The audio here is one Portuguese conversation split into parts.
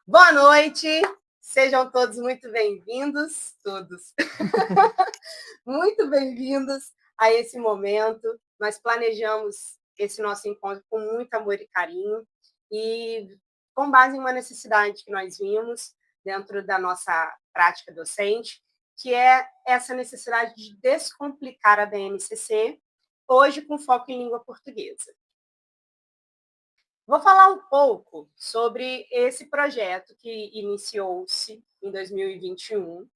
Boa noite, sejam todos muito bem-vindos, todos, muito bem-vindos a esse momento. Nós planejamos esse nosso encontro com muito amor e carinho e com base em uma necessidade que nós vimos dentro da nossa prática docente, que é essa necessidade de descomplicar a BNCC, hoje com foco em língua portuguesa. Vou falar um pouco sobre esse projeto que iniciou-se em 2021,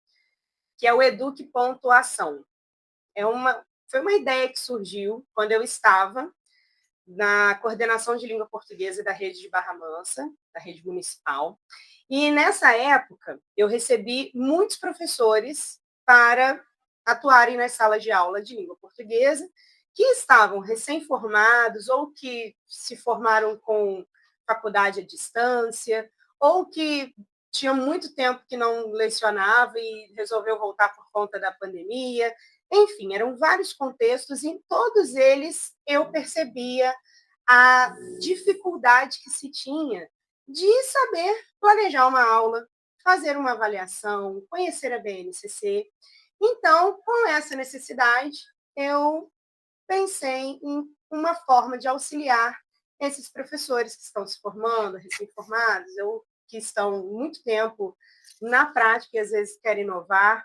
que é o Eduque.ação. Foi uma ideia que surgiu quando eu estava na coordenação de língua portuguesa da rede de Barra Mansa, da rede municipal. E nessa época, eu recebi muitos professores para atuarem nas salas de aula de língua portuguesa, que estavam recém-formados ou que se formaram com faculdade à distância, ou que tinham muito tempo que não lecionava e resolveu voltar por conta da pandemia. Enfim, eram vários contextos e em todos eles eu percebia a dificuldade que se tinha de saber planejar uma aula, fazer uma avaliação, conhecer a BNCC. Então, com essa necessidade, eu pensei em uma forma de auxiliar esses professores que estão se formando, recém-formados, ou que estão muito tempo na prática e às vezes querem inovar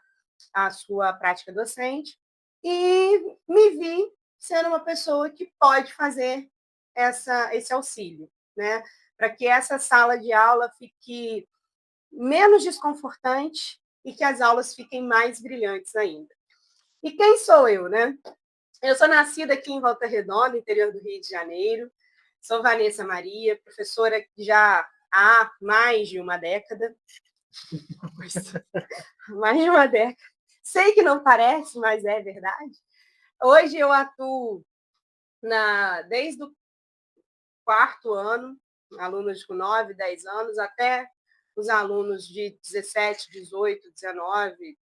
a sua prática docente, e me vi sendo uma pessoa que pode fazer esse auxílio, né? Para que essa sala de aula fique menos desconfortante e que as aulas fiquem mais brilhantes ainda. E quem sou eu, né? Eu sou nascida aqui em Volta Redonda, interior do Rio de Janeiro. Sou Vanessa Maria, professora já há mais de uma década. Mais de uma década. Sei que não parece, mas é verdade. Hoje eu atuo desde o quarto ano, alunos com 9, 10 anos, até os alunos de 17, 18, 19,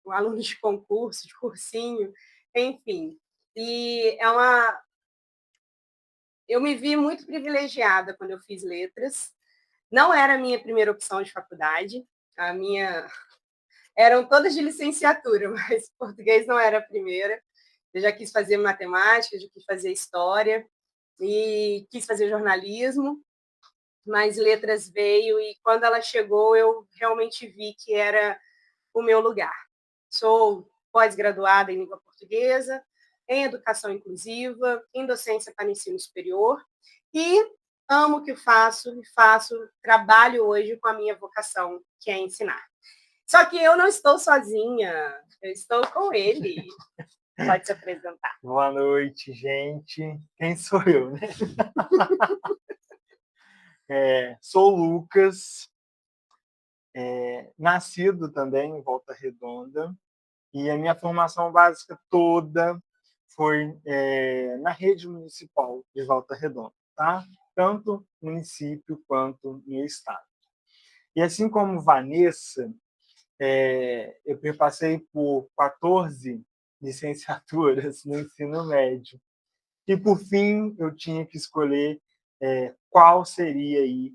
alunos de concurso, de cursinho, enfim. E eu me vi muito privilegiada quando eu fiz letras. Não era a minha primeira opção de faculdade, eram todas de licenciatura, mas português não era a primeira. Eu já quis fazer matemática, já quis fazer história e quis fazer jornalismo, mas letras veio e quando ela chegou eu realmente vi que era o meu lugar. Sou pós-graduada em língua portuguesa, em educação inclusiva, em docência para ensino superior e amo o que faço e trabalho hoje com a minha vocação, que é ensinar. Só que eu não estou sozinha, eu estou com ele. Pode se apresentar. Boa noite, gente. Quem sou eu, né? Sou o Lucas, nascido também em Volta Redonda, e a minha formação básica toda foi na rede municipal de Volta Redonda, tá? Tanto no município quanto no estado. E assim como Vanessa, eu passei por 14 licenciaturas no ensino médio. E, por fim, eu tinha que escolher qual seria aí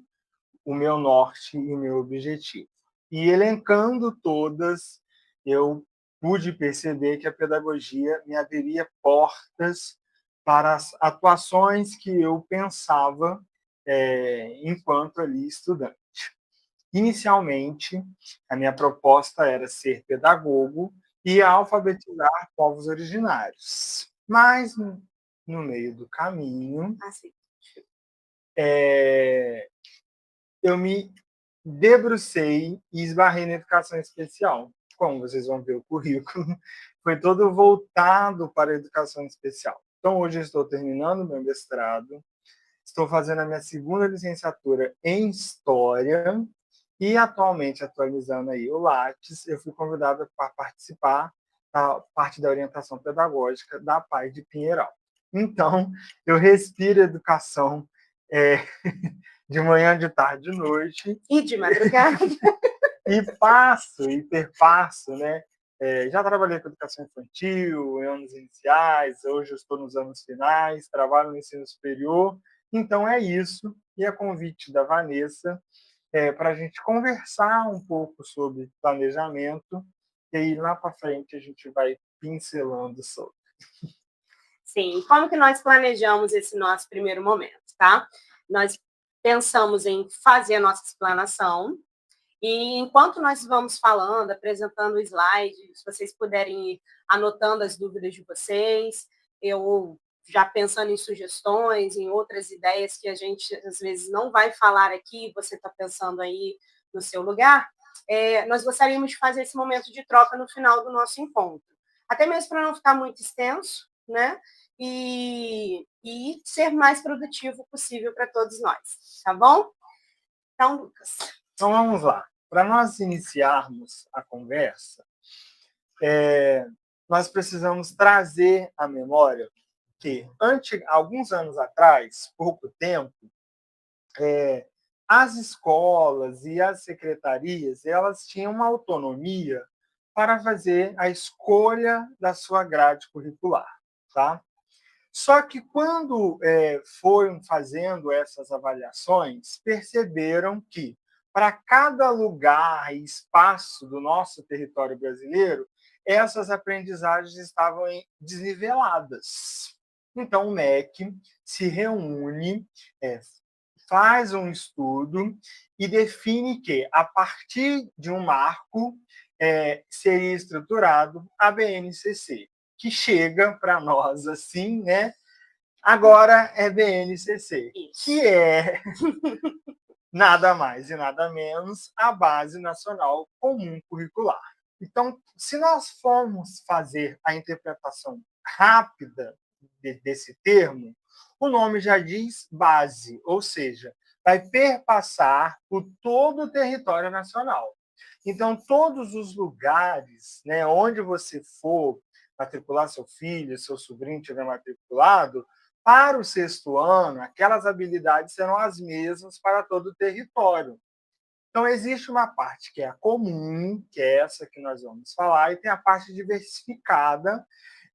o meu norte e o meu objetivo. E, elencando todas, eu pude perceber que a pedagogia me abriria portas para as atuações que eu pensava enquanto ali estudante. Inicialmente, a minha proposta era ser pedagogo e alfabetizar povos originários. Mas, no meio do caminho, eu me debrucei e esbarrei na educação especial. Como vocês vão ver o currículo, foi todo voltado para a educação especial. Então, hoje eu estou terminando meu mestrado, estou fazendo a minha segunda licenciatura em História e, atualmente, atualizando aí o Lattes, eu fui convidada para participar da parte da orientação pedagógica da PAI de Pinheiral. Então, eu respiro educação de manhã, de tarde, de noite. E de madrugada. E perpasso, né? Já trabalhei com educação infantil, em anos iniciais, hoje eu estou nos anos finais, trabalho no ensino superior. Então, é isso. E a convite da Vanessa, para a gente conversar um pouco sobre planejamento, e aí lá para frente a gente vai pincelando sobre. Sim, como que nós planejamos esse nosso primeiro momento, tá? Nós pensamos em fazer a nossa explanação, e enquanto nós vamos falando, apresentando o slide, se vocês puderem ir anotando as dúvidas de vocês, eu já pensando em sugestões, em outras ideias que a gente às vezes não vai falar aqui, você está pensando aí no seu lugar, nós gostaríamos de fazer esse momento de troca no final do nosso encontro. Até mesmo para não ficar muito extenso, né? E ser mais produtivo possível para todos nós, tá bom? Então, Lucas. Então vamos lá. Para nós iniciarmos a conversa, nós precisamos trazer à memória que, alguns anos atrás, pouco tempo, as escolas e as secretarias elas tinham uma autonomia para fazer a escolha da sua grade curricular, tá? Só que quando foram fazendo essas avaliações, perceberam que para cada lugar e espaço do nosso território brasileiro, essas aprendizagens estavam desniveladas. Então, o MEC se reúne, faz um estudo e define que, a partir de um marco, seria estruturado a BNCC, que chega para nós assim, né? Agora é BNCC, que é nada mais e nada menos a Base Nacional Comum Curricular. Então, se nós formos fazer a interpretação rápida desse termo, o nome já diz base, ou seja, vai perpassar por todo o território nacional. Então, todos os lugares, né, onde você for matricular seu filho, seu sobrinho estiver matriculado, para o sexto ano, aquelas habilidades serão as mesmas para todo o território. Então, existe uma parte que é a comum, que é essa que nós vamos falar, e tem a parte diversificada,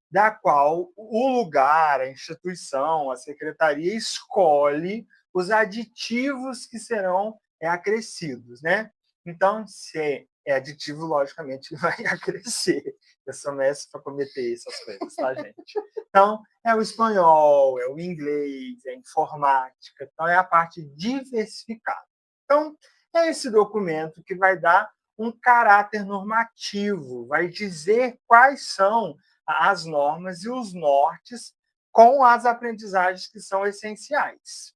da qual o lugar, a instituição, a secretaria escolhe os aditivos que serão acrescidos, né? Então, se é aditivo, logicamente, vai acrescer. Eu sou mestre para cometer essas coisas, tá, gente? Então, é o espanhol, é o inglês, é a informática. Então, é a parte diversificada. Então, é esse documento que vai dar um caráter normativo, vai dizer quais são as normas e os nortes com as aprendizagens que são essenciais.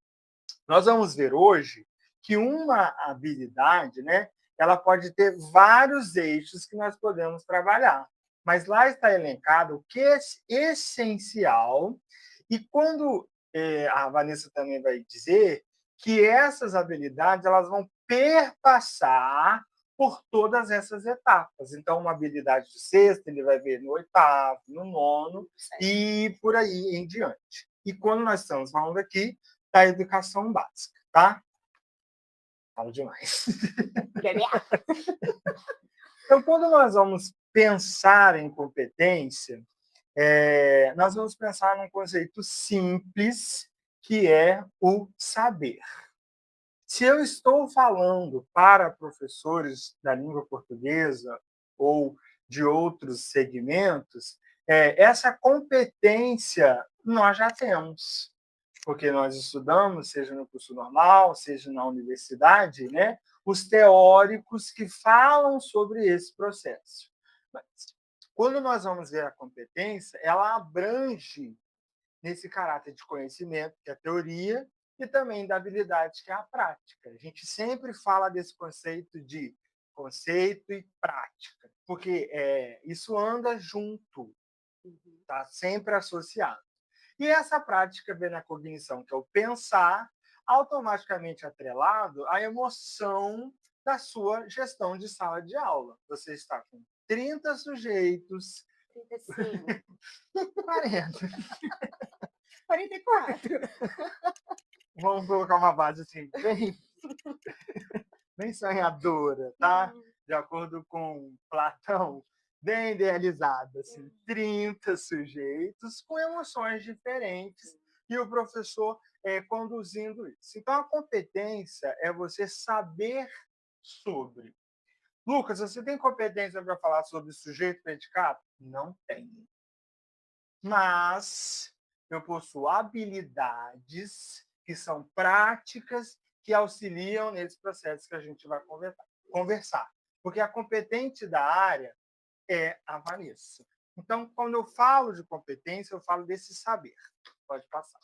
Nós vamos ver hoje que uma habilidade, né, ela pode ter vários eixos que nós podemos trabalhar, mas lá está elencado o que é essencial, e quando a Vanessa também vai dizer que essas habilidades elas vão perpassar por todas essas etapas. Então, uma habilidade do sexto, ele vai ver no oitavo, no nono, e por aí em diante. E quando nós estamos falando aqui da educação básica, tá? Falo demais. Então, quando nós vamos pensar em competência, nós vamos pensar num conceito simples, que é o saber. Se eu estou falando para professores da língua portuguesa ou de outros segmentos, essa competência nós já temos, porque nós estudamos, seja no curso normal, seja na universidade, né, os teóricos que falam sobre esse processo. Mas, quando nós vamos ver a competência, ela abrange nesse caráter de conhecimento, que é a teoria, e também da habilidade, que é a prática. A gente sempre fala desse conceito de conceito e prática, porque isso anda junto, está sempre associado. E essa prática vem na cognição, que é o pensar, automaticamente atrelado à emoção da sua gestão de sala de aula. Você está com 30 sujeitos. 35. 40. 44. Vamos colocar uma base assim, bem sonhadora, tá? De acordo com Platão, bem idealizada, assim, 30 sujeitos com emoções diferentes, e o professor conduzindo isso. Então, a competência é você saber sobre. Lucas, você tem competência para falar sobre sujeito e predicado? Não tenho. Mas eu possuo habilidades que são práticas que auxiliam nesse processo que a gente vai conversar. Porque a competente da área é a Vanessa. Então, quando eu falo de competência, eu falo desse saber. Pode passar.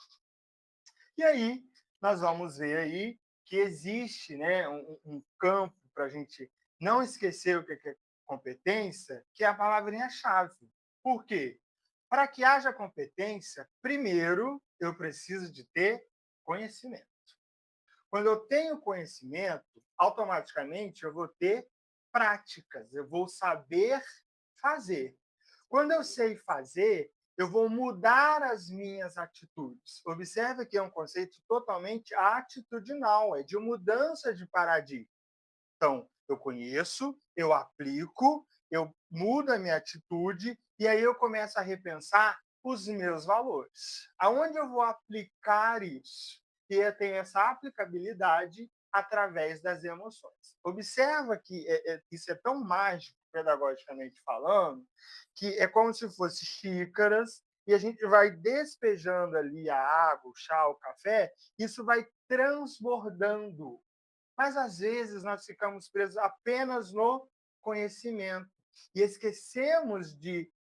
E aí, nós vamos ver aí que existe, né, um campo para a gente não esquecer o que é competência, que é a palavrinha-chave. Por quê? Para que haja competência, primeiro eu preciso de ter conhecimento. Quando eu tenho conhecimento, automaticamente eu vou ter práticas, eu vou saber fazer. Quando eu sei fazer, eu vou mudar as minhas atitudes. Observe que é um conceito totalmente atitudinal, é de mudança de paradigma. Então, eu conheço, eu aplico, eu mudo a minha atitude e aí eu começo a repensar os meus valores. Aonde eu vou aplicar isso? E eu tenho essa aplicabilidade através das emoções. Observa que isso é tão mágico, pedagogicamente falando, que é como se fosse xícaras e a gente vai despejando ali a água, o chá, o café, isso vai transbordando. Mas, às vezes, nós ficamos presos apenas no conhecimento e esquecemos de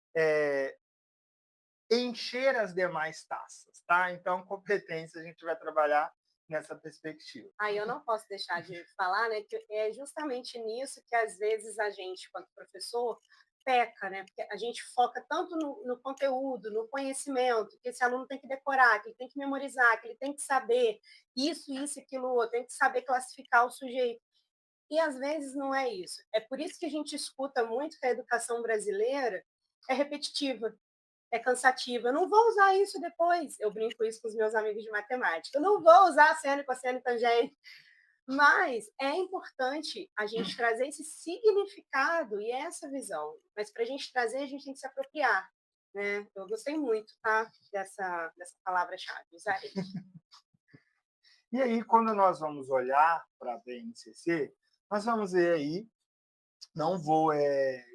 encher as demais taças, tá? Então, competência a gente vai trabalhar nessa perspectiva. Aí eu não posso deixar de falar, né, que é justamente nisso que, às vezes, a gente, quanto professor, peca, né? Porque a gente foca tanto no conteúdo, no conhecimento, que esse aluno tem que decorar, que ele tem que memorizar, que ele tem que saber isso, aquilo outro, tem que saber classificar o sujeito. E, às vezes, não é isso. É por isso que a gente escuta muito que a educação brasileira é repetitiva, é cansativa. Eu não vou usar isso depois. Eu brinco isso com os meus amigos de matemática. Eu não vou usar seno, cosseno e tangente. Mas é importante a gente trazer esse significado e essa visão. Mas para a gente trazer, a gente tem que se apropriar. Né? Eu gostei muito, tá? Dessa palavra-chave, usarei. E aí, quando nós vamos olhar para a BNCC, nós vamos ver aí, não vou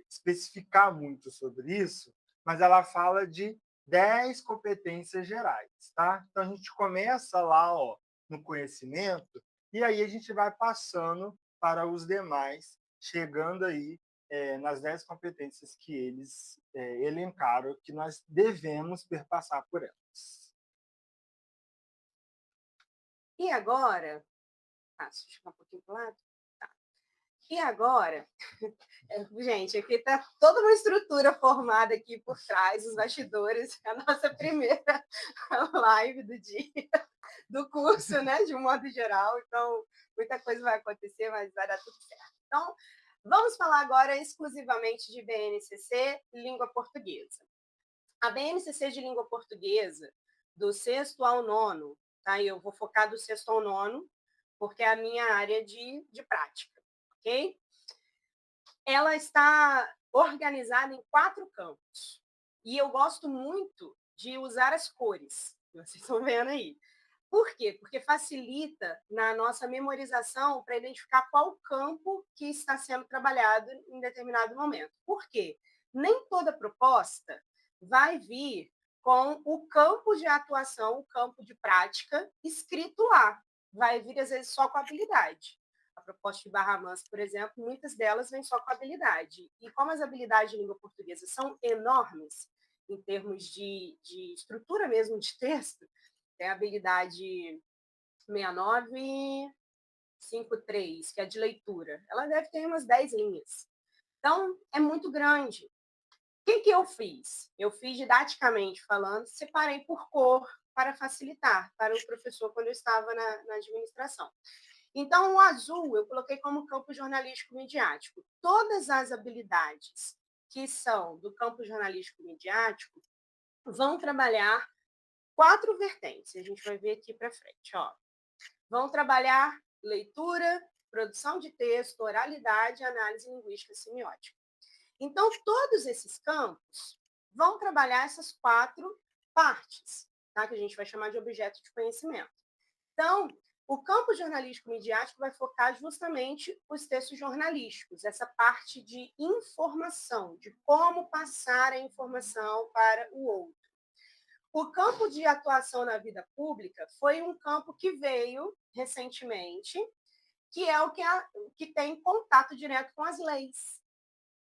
especificar muito sobre isso, mas ela fala de 10 competências gerais, tá? Então, a gente começa lá, ó, no conhecimento, e aí a gente vai passando para os demais, chegando aí nas 10 competências que eles elencaram, que nós devemos perpassar por elas. E agora... deixa eu ficar um pouquinho para o lado. E agora, gente, aqui está toda uma estrutura formada aqui por trás, os bastidores, a nossa primeira live do dia, do curso, né, de um modo geral. Então, muita coisa vai acontecer, mas vai dar tudo certo. Então, vamos falar agora exclusivamente de BNCC, língua portuguesa. A BNCC de língua portuguesa, do sexto ao nono, tá? Eu vou focar do sexto ao nono, porque é a minha área de prática. Ok? Ela está organizada em 4 campos. E eu gosto muito de usar as cores, vocês estão vendo aí. Por quê? Porque facilita na nossa memorização para identificar qual campo que está sendo trabalhado em determinado momento. Por quê? Nem toda proposta vai vir com o campo de atuação, o campo de prática escrito lá. Vai vir, às vezes, só com habilidade. A proposta de Barra Mansa, por exemplo, muitas delas vêm só com habilidade. E como as habilidades de língua portuguesa são enormes, em termos de estrutura mesmo de texto, tem a habilidade 6953, que é de leitura. Ela deve ter umas 10 linhas. Então, é muito grande. O que eu fiz? Eu fiz didaticamente falando, separei por cor para facilitar para o professor quando eu estava na administração. Então, o azul eu coloquei como campo jornalístico midiático. Todas as habilidades que são do campo jornalístico midiático vão trabalhar 4 vertentes. A gente vai ver aqui para frente. Ó. Vão trabalhar leitura, produção de texto, oralidade, análise linguística semiótica. Então, todos esses campos vão trabalhar essas 4 partes, tá? Que a gente vai chamar de objeto de conhecimento. Então, o campo jornalístico midiático vai focar justamente os textos jornalísticos, essa parte de informação, de como passar a informação para o outro. O campo de atuação na vida pública foi um campo que veio recentemente, que é o que tem contato direto com as leis.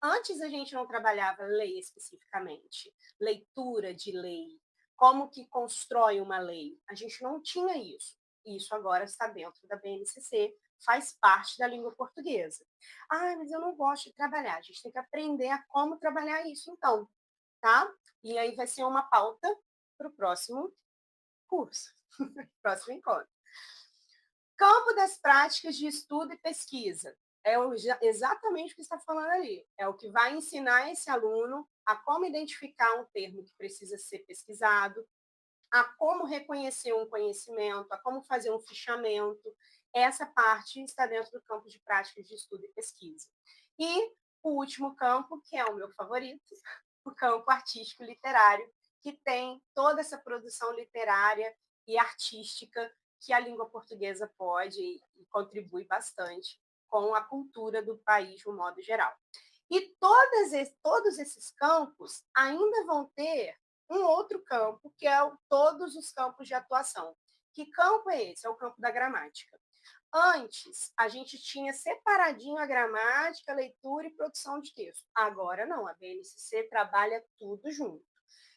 Antes a gente não trabalhava lei especificamente, leitura de lei, como que constrói uma lei. A gente não tinha isso. Isso agora está dentro da BNCC, faz parte da língua portuguesa. Ah, mas eu não gosto de trabalhar. A gente tem que aprender a como trabalhar isso, então, tá? E aí vai ser uma pauta para o próximo curso, próximo encontro. Campo das práticas de estudo e pesquisa. Exatamente o que está falando ali. É o que vai ensinar esse aluno a como identificar um termo que precisa ser pesquisado, a como reconhecer um conhecimento, a como fazer um fichamento. Essa parte está dentro do campo de práticas de estudo e pesquisa. E o último campo, que é o meu favorito, o campo artístico literário, que tem toda essa produção literária e artística que a língua portuguesa pode e contribui bastante com a cultura do país de um modo geral. E todos esses campos ainda vão ter um outro campo, que é todos os campos de atuação. Que campo é esse? É o campo da gramática. Antes, a gente tinha separadinho a gramática, leitura e produção de texto. Agora não, a BNCC trabalha tudo junto.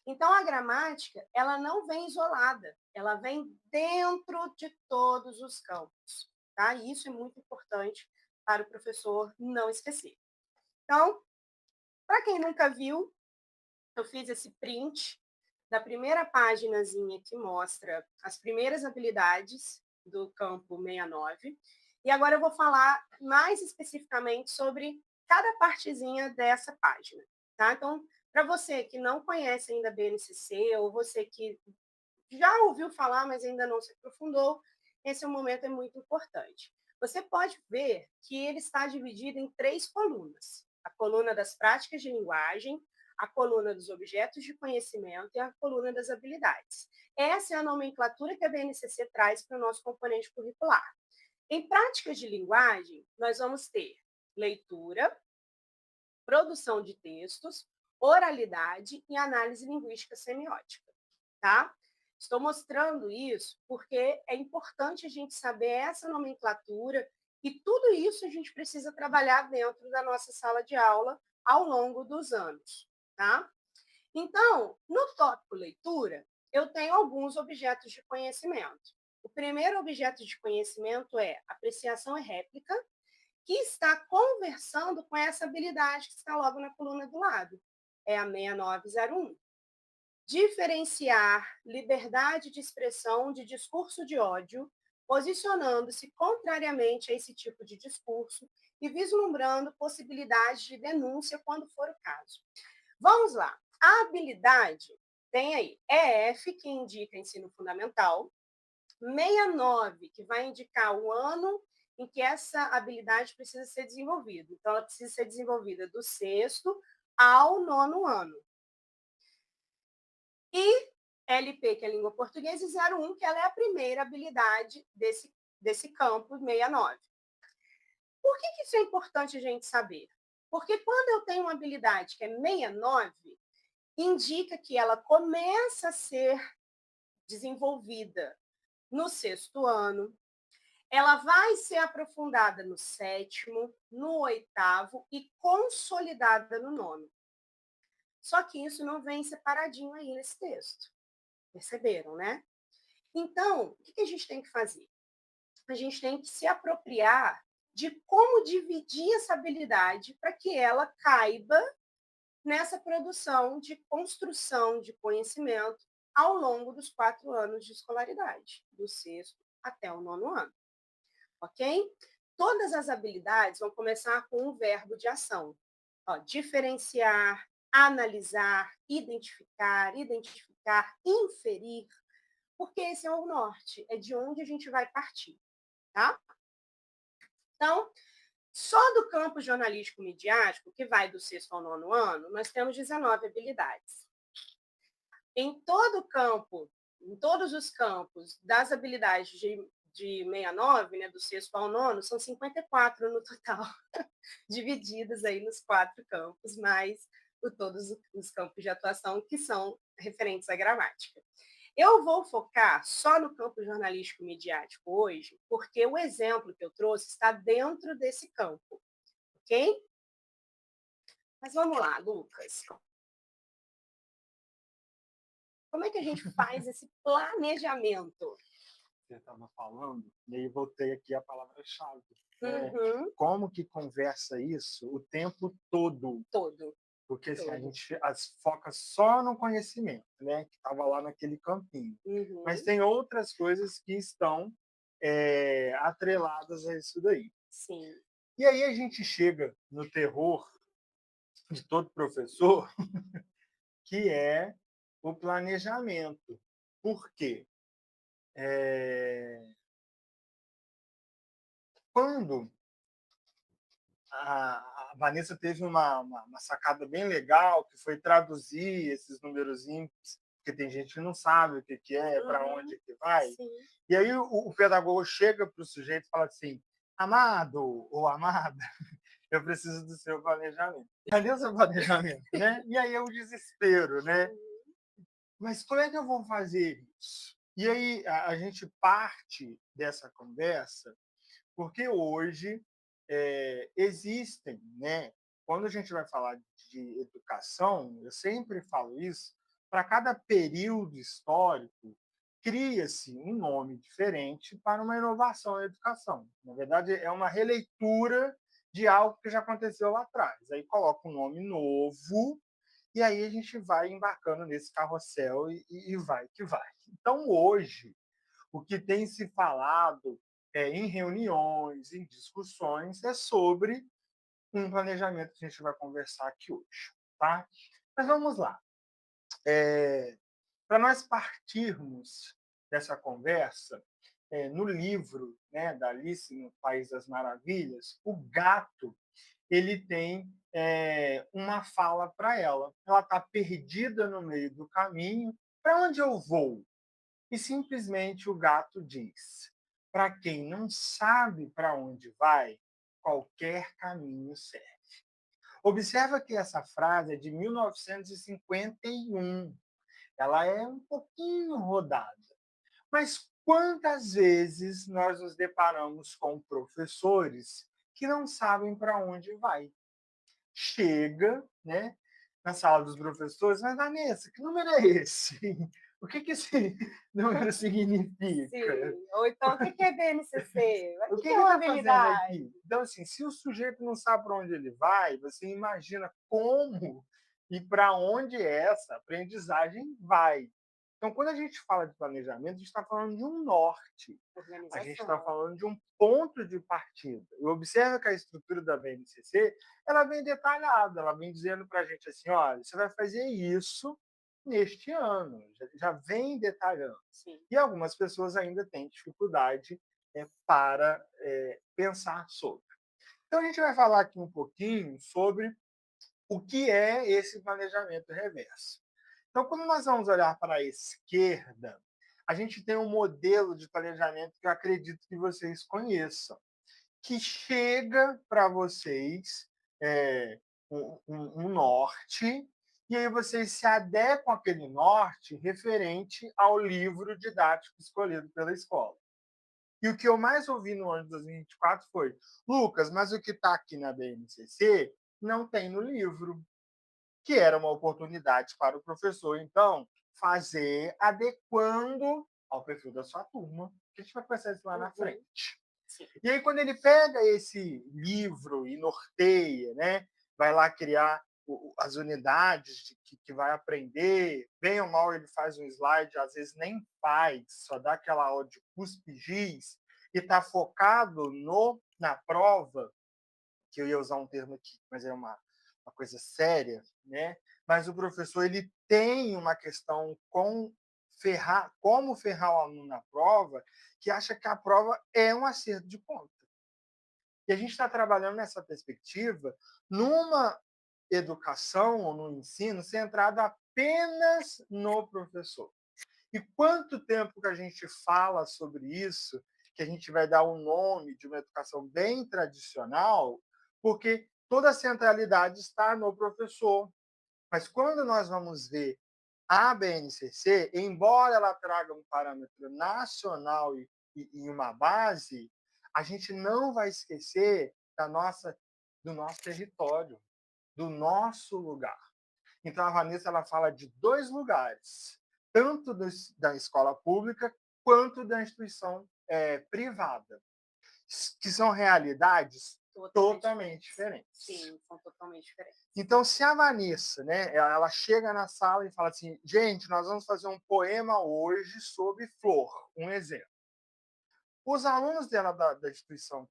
Então, a gramática, ela não vem isolada, ela vem dentro de todos os campos. Tá? E isso é muito importante para o professor não esquecer. Então, para quem nunca viu, eu fiz esse print da primeira paginazinha que mostra as primeiras habilidades do campo 69. E agora eu vou falar mais especificamente sobre cada partezinha dessa página. Tá? Então, para você que não conhece ainda a BNCC, ou você que já ouviu falar, mas ainda não se aprofundou, esse momento é muito importante. Você pode ver que ele está dividido em 3 colunas. A coluna das práticas de linguagem, a coluna dos objetos de conhecimento e a coluna das habilidades. Essa é a nomenclatura que a BNCC traz para o nosso componente curricular. Em práticas de linguagem, nós vamos ter leitura, produção de textos, oralidade e análise linguística semiótica, tá? Estou mostrando isso porque é importante a gente saber essa nomenclatura e tudo isso a gente precisa trabalhar dentro da nossa sala de aula ao longo dos anos, tá? Então, no tópico leitura, eu tenho alguns objetos de conhecimento. O primeiro objeto de conhecimento é apreciação e réplica, que está conversando com essa habilidade que está logo na coluna do lado. É a 6901. Diferenciar liberdade de expressão de discurso de ódio, posicionando-se contrariamente a esse tipo de discurso e vislumbrando possibilidades de denúncia quando for o caso. Vamos lá. A habilidade tem aí EF, que indica ensino fundamental, 69, que vai indicar o ano em que essa habilidade precisa ser desenvolvida. Então, ela precisa ser desenvolvida do 6º ao 9º ano. E LP, que é a língua portuguesa, e 01, que ela é a primeira habilidade desse campo 69. Por que isso é importante a gente saber? Porque quando eu tenho uma habilidade que é 69, indica que ela começa a ser desenvolvida no 6º ano, ela vai ser aprofundada no 7º, no 8º e consolidada no 9º. Só que isso não vem separadinho aí nesse texto. Perceberam, né? Então, o que a gente tem que fazer? A gente tem que se apropriar de como dividir essa habilidade para que ela caiba nessa produção de construção de conhecimento ao longo dos 4 anos de escolaridade, do 6º até o 9º ano. Ok? Todas as habilidades vão começar com um verbo de ação. Ó, diferenciar, analisar, identificar, inferir, porque esse é o norte, é de onde a gente vai partir, tá? Então, só do campo jornalístico midiático, que vai do 6º ao 9º ano, nós temos 19 habilidades. Em todo o campo em todos os campos das habilidades de 69, né, do sexto ao nono, são 54 no total, divididas aí nos 4 campos, mais todos os campos de atuação que são referentes à gramática. Eu vou focar só no campo jornalístico midiático hoje, porque o exemplo que eu trouxe está dentro desse campo, ok? Mas vamos lá, Lucas. Como é que a gente faz esse planejamento? Você estava falando, e aí voltei aqui à palavra-chave. Uhum. Como que conversa isso o tempo todo? Todo. Porque assim, a gente foca só no conhecimento, né? Que estava lá naquele campinho. Uhum. Mas tem outras coisas que estão atreladas a isso daí. Sim. E aí a gente chega no terror de todo professor, que é o planejamento. Por quê? Quando a Vanessa teve uma sacada bem legal, que foi traduzir esses numerozinhos, porque tem gente que não sabe o que é, para onde que vai. Sim. E aí o pedagogo chega para o sujeito e fala assim, amado ou amada, eu preciso do seu planejamento. Cadê o seu planejamento? Né? E aí é o desespero, né? Mas como é que eu vou fazer isso? E aí a gente parte dessa conversa porque hoje existem, né? Quando a gente vai falar de educação, eu sempre falo isso, para cada período histórico, cria-se um nome diferente para uma inovação na educação. Na verdade, é uma releitura de algo que já aconteceu lá atrás. Aí coloca um nome novo e aí a gente vai embarcando nesse carrossel e vai que vai. Então, hoje, o que tem se falado em reuniões, em discussões, é sobre um planejamento que a gente vai conversar aqui hoje. Tá? Mas vamos lá. Para nós partirmos dessa conversa, no livro, né, da Alice no País das Maravilhas, o gato ele tem uma fala para ela. Ela está perdida no meio do caminho. Para onde eu vou? E simplesmente o gato diz: para quem não sabe para onde vai, qualquer caminho serve. Observa que essa frase é de 1951. Ela é um pouquinho rodada. Mas quantas vezes nós nos deparamos com professores que não sabem para onde vai? Chega, né, na sala dos professores, mas Vanessa, que número é esse? O que esse número significa? Sim. Ou então, o que é BNCC? O O que que é ele uma está fazendo habilidade? aqui? Então, assim, se o sujeito não sabe para onde ele vai, você imagina como e para onde essa aprendizagem vai. Então, quando a gente fala de planejamento, a gente está falando de um norte. A gente está falando de um ponto de partida. E observa que a estrutura da BNCC ela vem detalhada, ela vem dizendo para a gente assim, olha, você vai fazer isso neste ano, já vem detalhando. Sim. E algumas pessoas ainda têm dificuldade para pensar sobre. Então, a gente vai falar aqui um pouquinho sobre o que é esse planejamento reverso. Então, quando nós vamos olhar para a esquerda, a gente tem um modelo de planejamento que eu acredito que vocês conheçam, que chega para vocês um norte, e aí vocês se adequam àquele norte referente ao livro didático escolhido pela escola. E o que eu mais ouvi no ano de 2024 foi: Lucas, mas o que está aqui na BNCC não tem no livro, que era uma oportunidade para o professor, então, fazer adequando ao perfil da sua turma, que a gente vai conversar isso lá na frente. Sim. E aí, quando ele pega esse livro e norteia, né, vai lá criar as unidades que vai aprender, bem ou mal ele faz um slide, às vezes nem faz, só dá aquela aula de cuspe-giz, e está focado na prova, que eu ia usar um termo aqui, mas é uma coisa séria, né? Mas o professor ele tem uma questão com como ferrar o aluno na prova, que acha que a prova é um acerto de conta. E a gente está trabalhando nessa perspectiva numa educação ou no ensino centrado apenas no professor. E quanto tempo que a gente fala sobre isso, que a gente vai dar o nome de uma educação bem tradicional, porque toda a centralidade está no professor. Mas quando nós vamos ver a BNCC, embora ela traga um parâmetro nacional e uma base, a gente não vai esquecer do nosso território, do nosso lugar. Então, a Vanessa ela fala de dois lugares, tanto da escola pública quanto da instituição privada, que são realidades totalmente diferentes. Sim, são totalmente diferentes. Então, se a Vanessa, né, ela chega na sala e fala assim, gente, nós vamos fazer um poema hoje sobre flor, um exemplo. Os alunos dela da instituição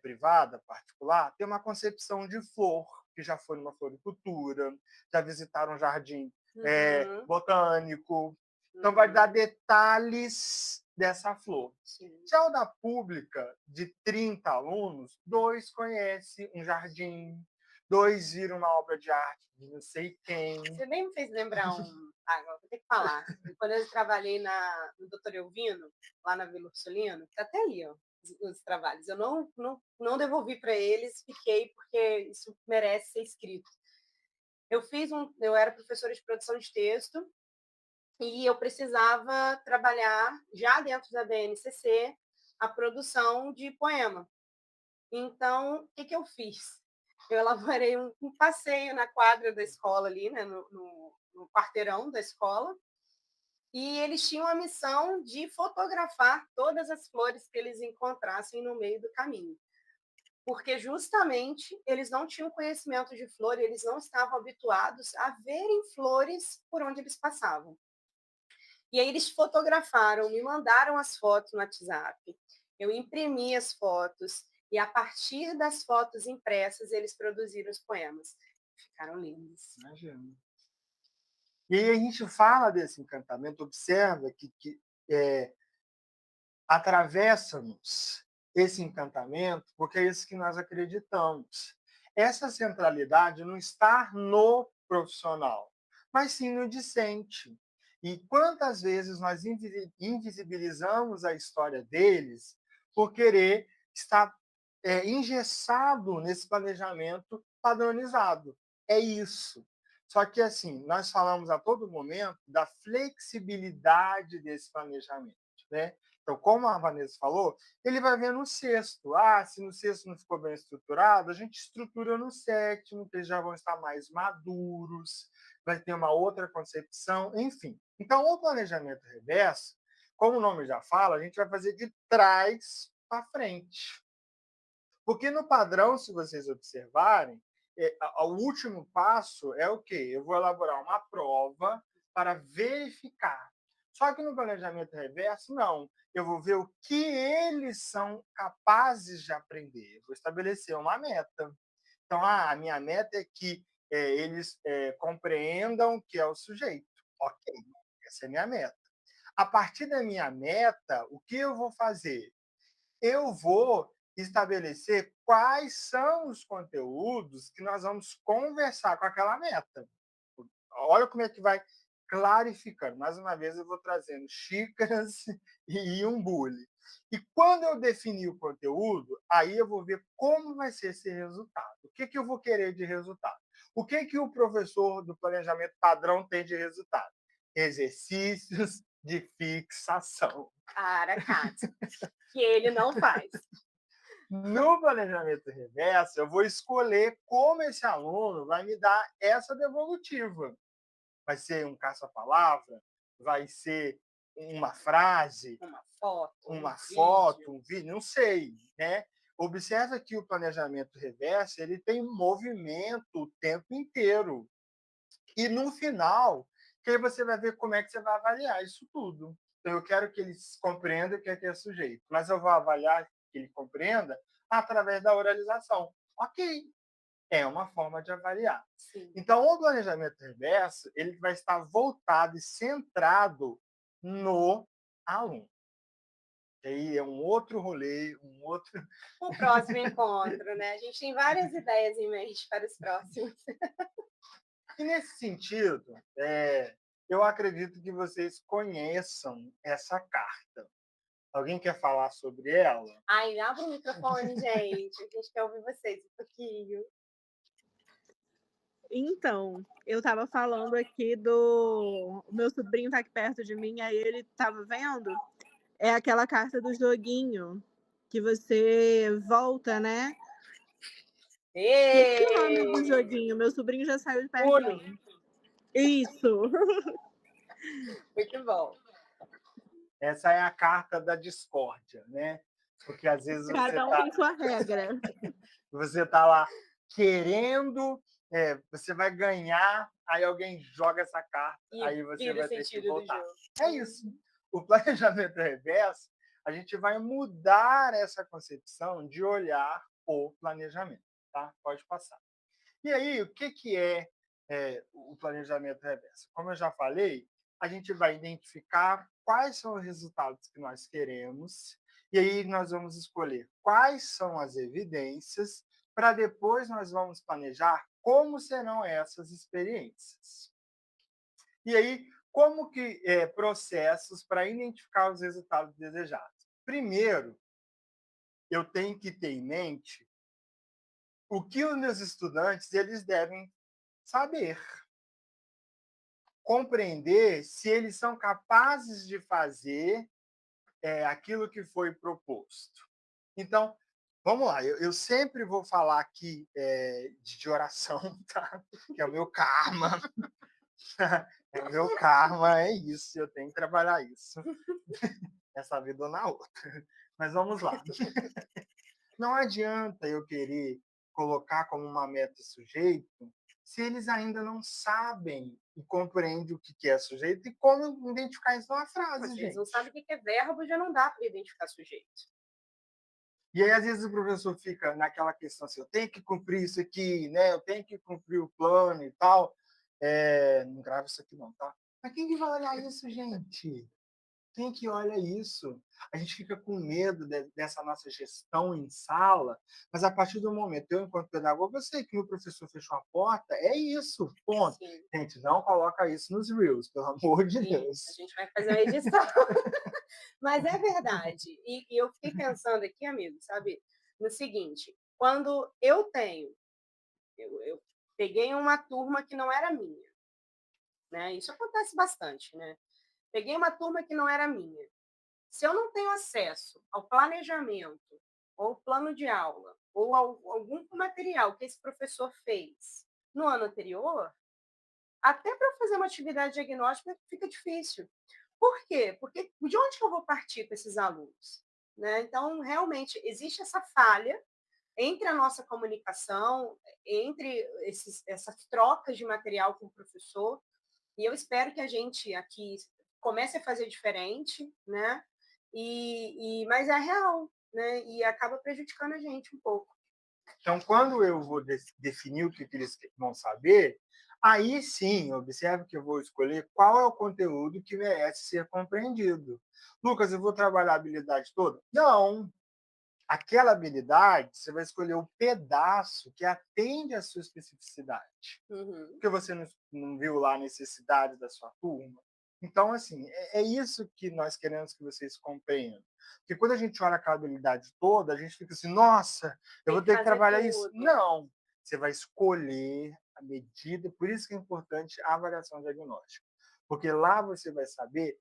privada, particular, têm uma concepção de flor, que já foi numa floricultura, já visitaram um jardim botânico, então vai dar detalhes dessa flor. Sim. Já o da pública, de 30 alunos, 2 conhecem um jardim, 2 viram uma obra de arte de não sei quem. Você nem me fez lembrar um... Agora vou ter que falar. Quando eu trabalhei no Dr. Elvino, lá na Vila Ursulino, está até ali, ó, os trabalhos. Eu não devolvi para eles, fiquei, porque isso merece ser escrito. Eu era professora de produção de texto, e eu precisava trabalhar, já dentro da BNCC, a produção de poema. Então, o que eu fiz? Eu elaborei um passeio na quadra da escola ali, né, no quarteirão da escola, e eles tinham a missão de fotografar todas as flores que eles encontrassem no meio do caminho. Porque justamente eles não tinham conhecimento de flor, e eles não estavam habituados a verem flores por onde eles passavam. E aí eles fotografaram, me mandaram as fotos no WhatsApp, eu imprimi as fotos, e a partir das fotos impressas, eles produziram os poemas. Ficaram lindos. Imagina. E aí a gente fala desse encantamento, observa que atravessa-nos esse encantamento, porque é isso que nós acreditamos. Essa centralidade não está no profissional, mas sim no discente. E quantas vezes nós invisibilizamos a história deles por querer estar engessado nesse planejamento padronizado. É isso. Só que, assim, nós falamos a todo momento da flexibilidade desse planejamento, né? Então, como a Vanessa falou, ele vai ver no sexto. Ah, se no sexto não ficou bem estruturado, a gente estrutura no sétimo, que eles já vão estar mais maduros, vai ter uma outra concepção, enfim. Então, o planejamento reverso, como o nome já fala, a gente vai fazer de trás para frente. Porque no padrão, se vocês observarem, o último passo é o quê? Eu vou elaborar uma prova para verificar. Só que no planejamento reverso, não. Eu vou ver o que eles são capazes de aprender. Eu vou estabelecer uma meta. Então, a minha meta é que eles compreendam que é o sujeito. Ok, essa é a minha meta. A partir da minha meta, o que eu vou fazer? Eu vou estabelecer quais são os conteúdos que nós vamos conversar com aquela meta. Olha como é que vai clarificando. Mais uma vez, eu vou trazendo xícaras e um bule. E quando eu definir o conteúdo, aí eu vou ver como vai ser esse resultado. O que eu vou querer de resultado? O que o professor do planejamento padrão tem de resultado? Exercícios de fixação. Cátia, que ele não faz. No planejamento reverso, eu vou escolher como esse aluno vai me dar essa devolutiva. Vai ser um caça-palavra? Vai ser uma frase? Uma foto, um vídeo? Não sei, né? Observa que o planejamento reverso ele tem movimento o tempo inteiro. E no final, que aí você vai ver como é que você vai avaliar isso tudo. Então, eu quero que ele compreenda o que é sujeito, mas eu vou avaliar que ele compreenda através da oralização. Ok, é uma forma de avaliar. Sim. Então, o planejamento reverso ele vai estar voltado e centrado no aluno. E aí é um outro rolê, O próximo encontro, né? A gente tem várias ideias em mente para os próximos. E nesse sentido, eu acredito que vocês conheçam essa carta. Alguém quer falar sobre ela? Ai, abre o microfone, gente. A gente quer ouvir vocês um pouquinho. Então, eu estava falando aqui do o meu sobrinho tá aqui perto de mim, aí ele estava vendo, é aquela carta do joguinho, que você volta, né. Esqueci o nome do joguinho, meu sobrinho já saiu de perto de Uno. mim. Isso. Muito bom. Essa é a carta da discórdia, né? Porque às vezes Cada um tem sua regra. você tá lá querendo, você vai ganhar, aí alguém joga essa carta, E aí você vira vai o ter que sentido do voltar. jogo. É isso. O planejamento reverso, a gente vai mudar essa concepção de olhar o planejamento, tá? Pode passar. E aí, o que é o planejamento reverso? Como eu já falei, a gente vai identificar quais são os resultados que nós queremos, e aí nós vamos escolher quais são as evidências, para depois nós vamos planejar como serão essas experiências. E aí, como que processos para identificar os resultados desejados? Primeiro, eu tenho que ter em mente o que os meus estudantes eles devem saber, compreender se eles são capazes de fazer aquilo que foi proposto. Então, vamos lá, eu sempre vou falar aqui de oração, tá? Que é o meu karma. É o meu karma, é isso, eu tenho que trabalhar isso. Essa vida ou na outra. Mas vamos lá. Não adianta eu querer colocar como uma meta sujeito se eles ainda não sabem e compreendem o que é sujeito e como identificar isso numa frase, Se gente. eles não sabem o que é verbo, já não dá para identificar sujeito. E aí, às vezes, o professor fica naquela questão assim, eu tenho que cumprir isso aqui, né? Eu tenho que cumprir o plano e tal. Não grava isso aqui não, tá? Mas quem que vai olhar isso, gente? Quem que olha isso? A gente fica com medo dessa nossa gestão em sala, mas a partir do momento, eu, enquanto pedagogo, eu sei que meu professor fechou a porta, é isso, ponto. Sim. Gente, não coloca isso nos Reels, pelo amor de Sim, Deus. a gente vai fazer uma edição. Mas é verdade. E eu fiquei pensando aqui, amigo, sabe, no seguinte, quando eu peguei uma turma que não era minha, né? Isso acontece bastante, né? Peguei uma turma que não era minha. Se eu não tenho acesso ao planejamento, ou plano de aula, ou algum material que esse professor fez no ano anterior, até para fazer uma atividade diagnóstica fica difícil. Por quê? Porque de onde que eu vou partir com esses alunos? Né? Então, realmente, existe essa falha entre a nossa comunicação, entre essas trocas de material com o professor, e eu espero que a gente aqui comece a fazer diferente, né? Mas é real, né? E acaba prejudicando a gente um pouco. Então, quando eu vou definir o que eles vão saber, aí sim, observe que eu vou escolher qual é o conteúdo que merece ser compreendido. Lucas, eu vou trabalhar a habilidade toda? Não. Aquela habilidade, você vai escolher o pedaço que atende à sua especificidade. Uhum. Porque você não viu lá a necessidade da sua turma. Então, assim, é isso que nós queremos que vocês compreendam. Porque quando a gente olha aquela habilidade toda, a gente fica assim, nossa, eu vou ter que trabalhar isso. Não, você vai escolher a medida, por isso que é importante a avaliação diagnóstica. Porque lá você vai saber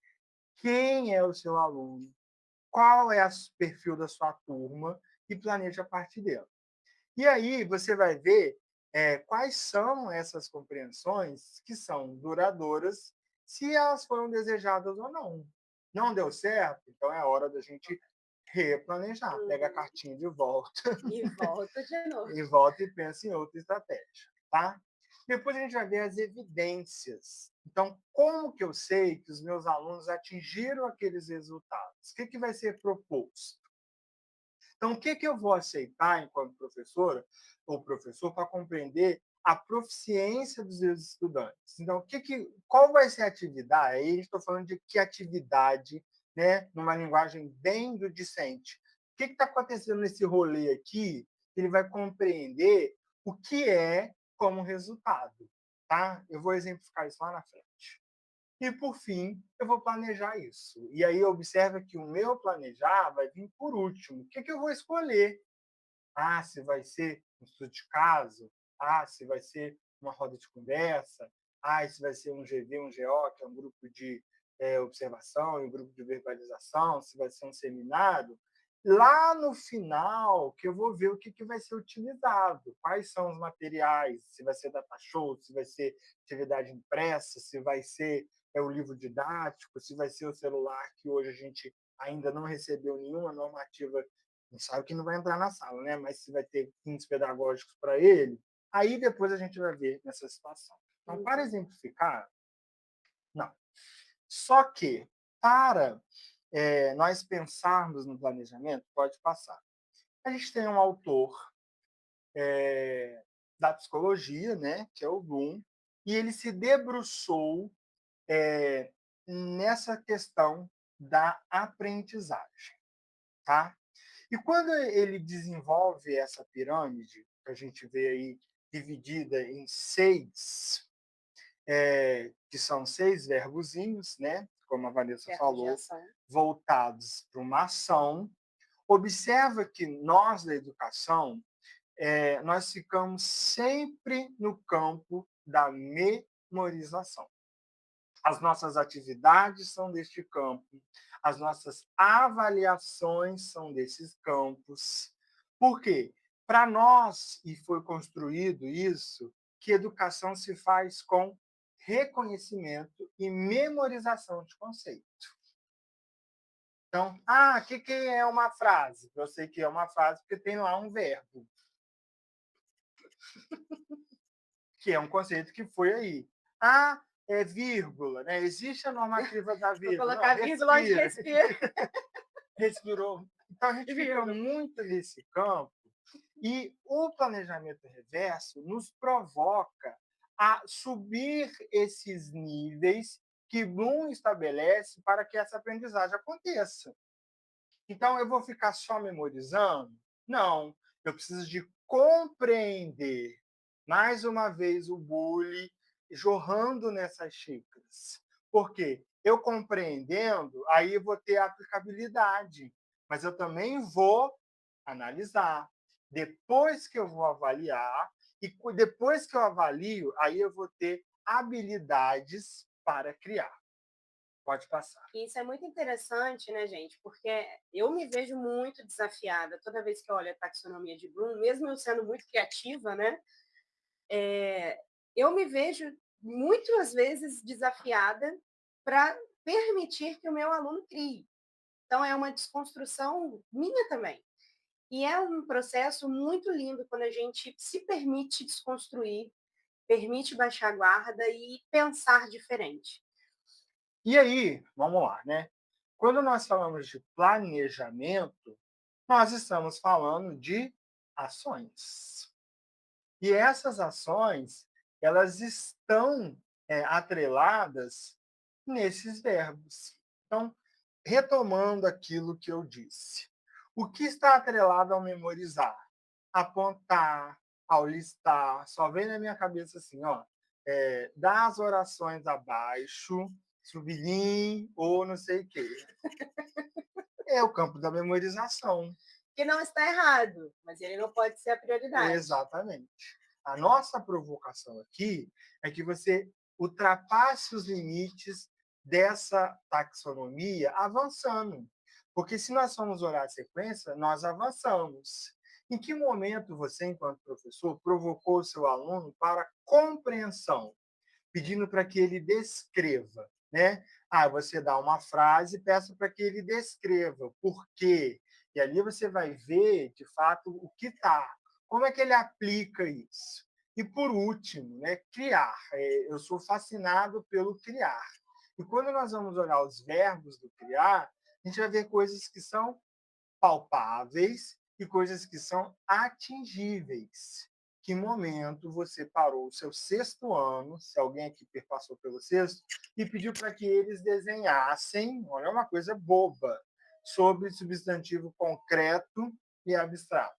quem é o seu aluno, qual é o perfil da sua turma e planeja a partir dela. E aí você vai ver quais são essas compreensões que são duradouras, se elas foram desejadas ou não. Não deu certo? Então é hora da gente replanejar. Pega a cartinha de volta. E volta de novo. E volta e pensa em outra estratégia. Tá? Depois a gente vai ver as evidências. Então, como que eu sei que os meus alunos atingiram aqueles resultados? O que vai ser proposto? Então, o que eu vou aceitar enquanto professora ou professor para compreender a proficiência dos meus estudantes? Então, qual vai ser a atividade? Aí estou falando de que atividade, né, numa linguagem bem do discente. O que está acontecendo nesse rolê aqui? Ele vai compreender o que é como resultado. Tá? Eu vou exemplificar isso lá na frente. E, por fim, eu vou planejar isso. E aí, observa que o meu planejar vai vir por último. O que eu vou escolher? Ah, se vai ser um estudo de caso? Ah, se vai ser uma roda de conversa? Ah, se vai ser um GV, um GO, que é um grupo de observação e um grupo de verbalização? Se vai ser um seminário? Lá no final, que eu vou ver o que vai ser utilizado, quais são os materiais, se vai ser data show, se vai ser atividade impressa, se vai ser o livro didático, se vai ser o celular, que hoje a gente ainda não recebeu nenhuma normativa, não sabe que não vai entrar na sala, né? Mas se vai ter fins pedagógicos para ele, aí depois a gente vai ver nessa situação. Então, para exemplificar, não. Só que, para nós pensarmos no planejamento, pode passar. A gente tem um autor da psicologia, né, que é o Bloom, e ele se debruçou nessa questão da aprendizagem, tá? E quando ele desenvolve essa pirâmide, que a gente vê aí dividida em 6, que são 6 verbozinhos, né? Como a Vanessa falou, voltados para uma ação. Observa que nós, da educação, nós ficamos sempre no campo da memorização. As nossas atividades são deste campo, as nossas avaliações são desses campos. Por quê? Para nós, e foi construído isso, que educação se faz com reconhecimento e memorização de conceito. Então, o que é uma frase? Eu sei que é uma frase porque tem lá um verbo, que é um conceito que foi aí. É vírgula, né? Existe a normativa da vírgula. Vou colocar vírgula onde respira. Respirou. Então, a gente fica muito nesse campo e o planejamento reverso nos provoca a subir esses níveis que Bloom estabelece para que essa aprendizagem aconteça. Então, eu vou ficar só memorizando? Não. Eu preciso de compreender. Mais uma vez, o bullying jorrando nessas xícaras. Por quê? Eu compreendendo, aí eu vou ter aplicabilidade. Mas eu também vou analisar. Depois que eu vou avaliar, e depois que eu avalio, aí eu vou ter habilidades para criar. Pode passar. Isso é muito interessante, né, gente? Porque eu me vejo muito desafiada toda vez que eu olho a taxonomia de Bloom, mesmo eu sendo muito criativa, né? Eu me vejo muitas vezes desafiada para permitir que o meu aluno crie. Então, é uma desconstrução minha também. E é um processo muito lindo quando a gente se permite desconstruir, permite baixar a guarda e pensar diferente. E aí, vamos lá, né? Quando nós falamos de planejamento, nós estamos falando de ações. E essas ações, elas estão atreladas nesses verbos. Então, retomando aquilo que eu disse. O que está atrelado ao memorizar? Apontar, ao listar. Só vem na minha cabeça assim, ó, das orações abaixo, sublinhe ou não sei o quê. É o campo da memorização. Que não está errado, mas ele não pode ser a prioridade. Exatamente. A nossa provocação aqui é que você ultrapasse os limites dessa taxonomia avançando. Porque se nós formos olhar a sequência, nós avançamos. Em que momento você, enquanto professor, provocou o seu aluno para compreensão, pedindo para que ele descreva, né? Você dá uma frase e peça para que ele descreva por quê. E ali você vai ver, de fato, o que está. Como é que ele aplica isso? E, por último, né, criar. Eu sou fascinado pelo criar. E quando nós vamos olhar os verbos do criar, a gente vai ver coisas que são palpáveis e coisas que são atingíveis. Que momento você parou o seu 6º ano, se alguém aqui passou pelo 6º, e pediu para que eles desenhassem, olha, uma coisa boba, sobre substantivo concreto e abstrato.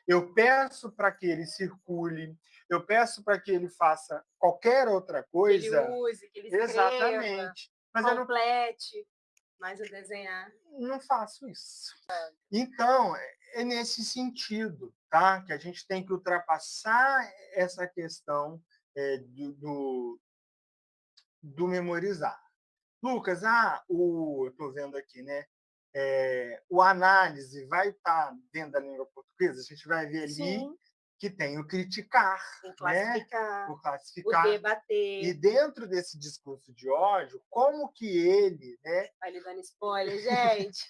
Eu peço para que ele circule, eu peço para que ele faça qualquer outra Que ele coisa. use, que ele escreva, Exatamente. Mas eu complete, mais o desenhar. não faço isso. Então, é nesse sentido, tá? Que a gente tem que ultrapassar essa questão do memorizar. Lucas, eu estou vendo aqui, né? O análise vai estar dentro da língua portuguesa, a gente vai ver ali Sim, que tem o criticar, o né? classificar, O o classificar. E debater. dentro desse discurso de ódio, como que ele, né? Vai lhe dando spoiler, gente.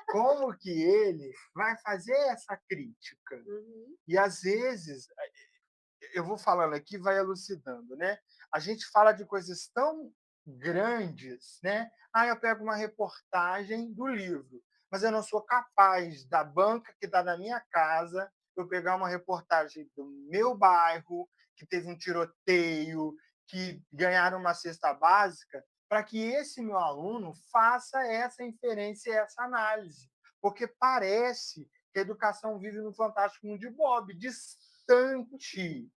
Como que ele vai fazer essa crítica? Uhum. E às vezes, eu vou falando aqui, vai elucidando, né? A gente fala de coisas tão grandes, né? Eu pego uma reportagem do livro, mas eu não sou capaz da banca que está na minha casa eu pegar uma reportagem do meu bairro que teve um tiroteio, que ganharam uma cesta básica, para que esse meu aluno faça essa inferência, essa análise, porque parece que a educação vive no fantástico mundo de Bob, distante.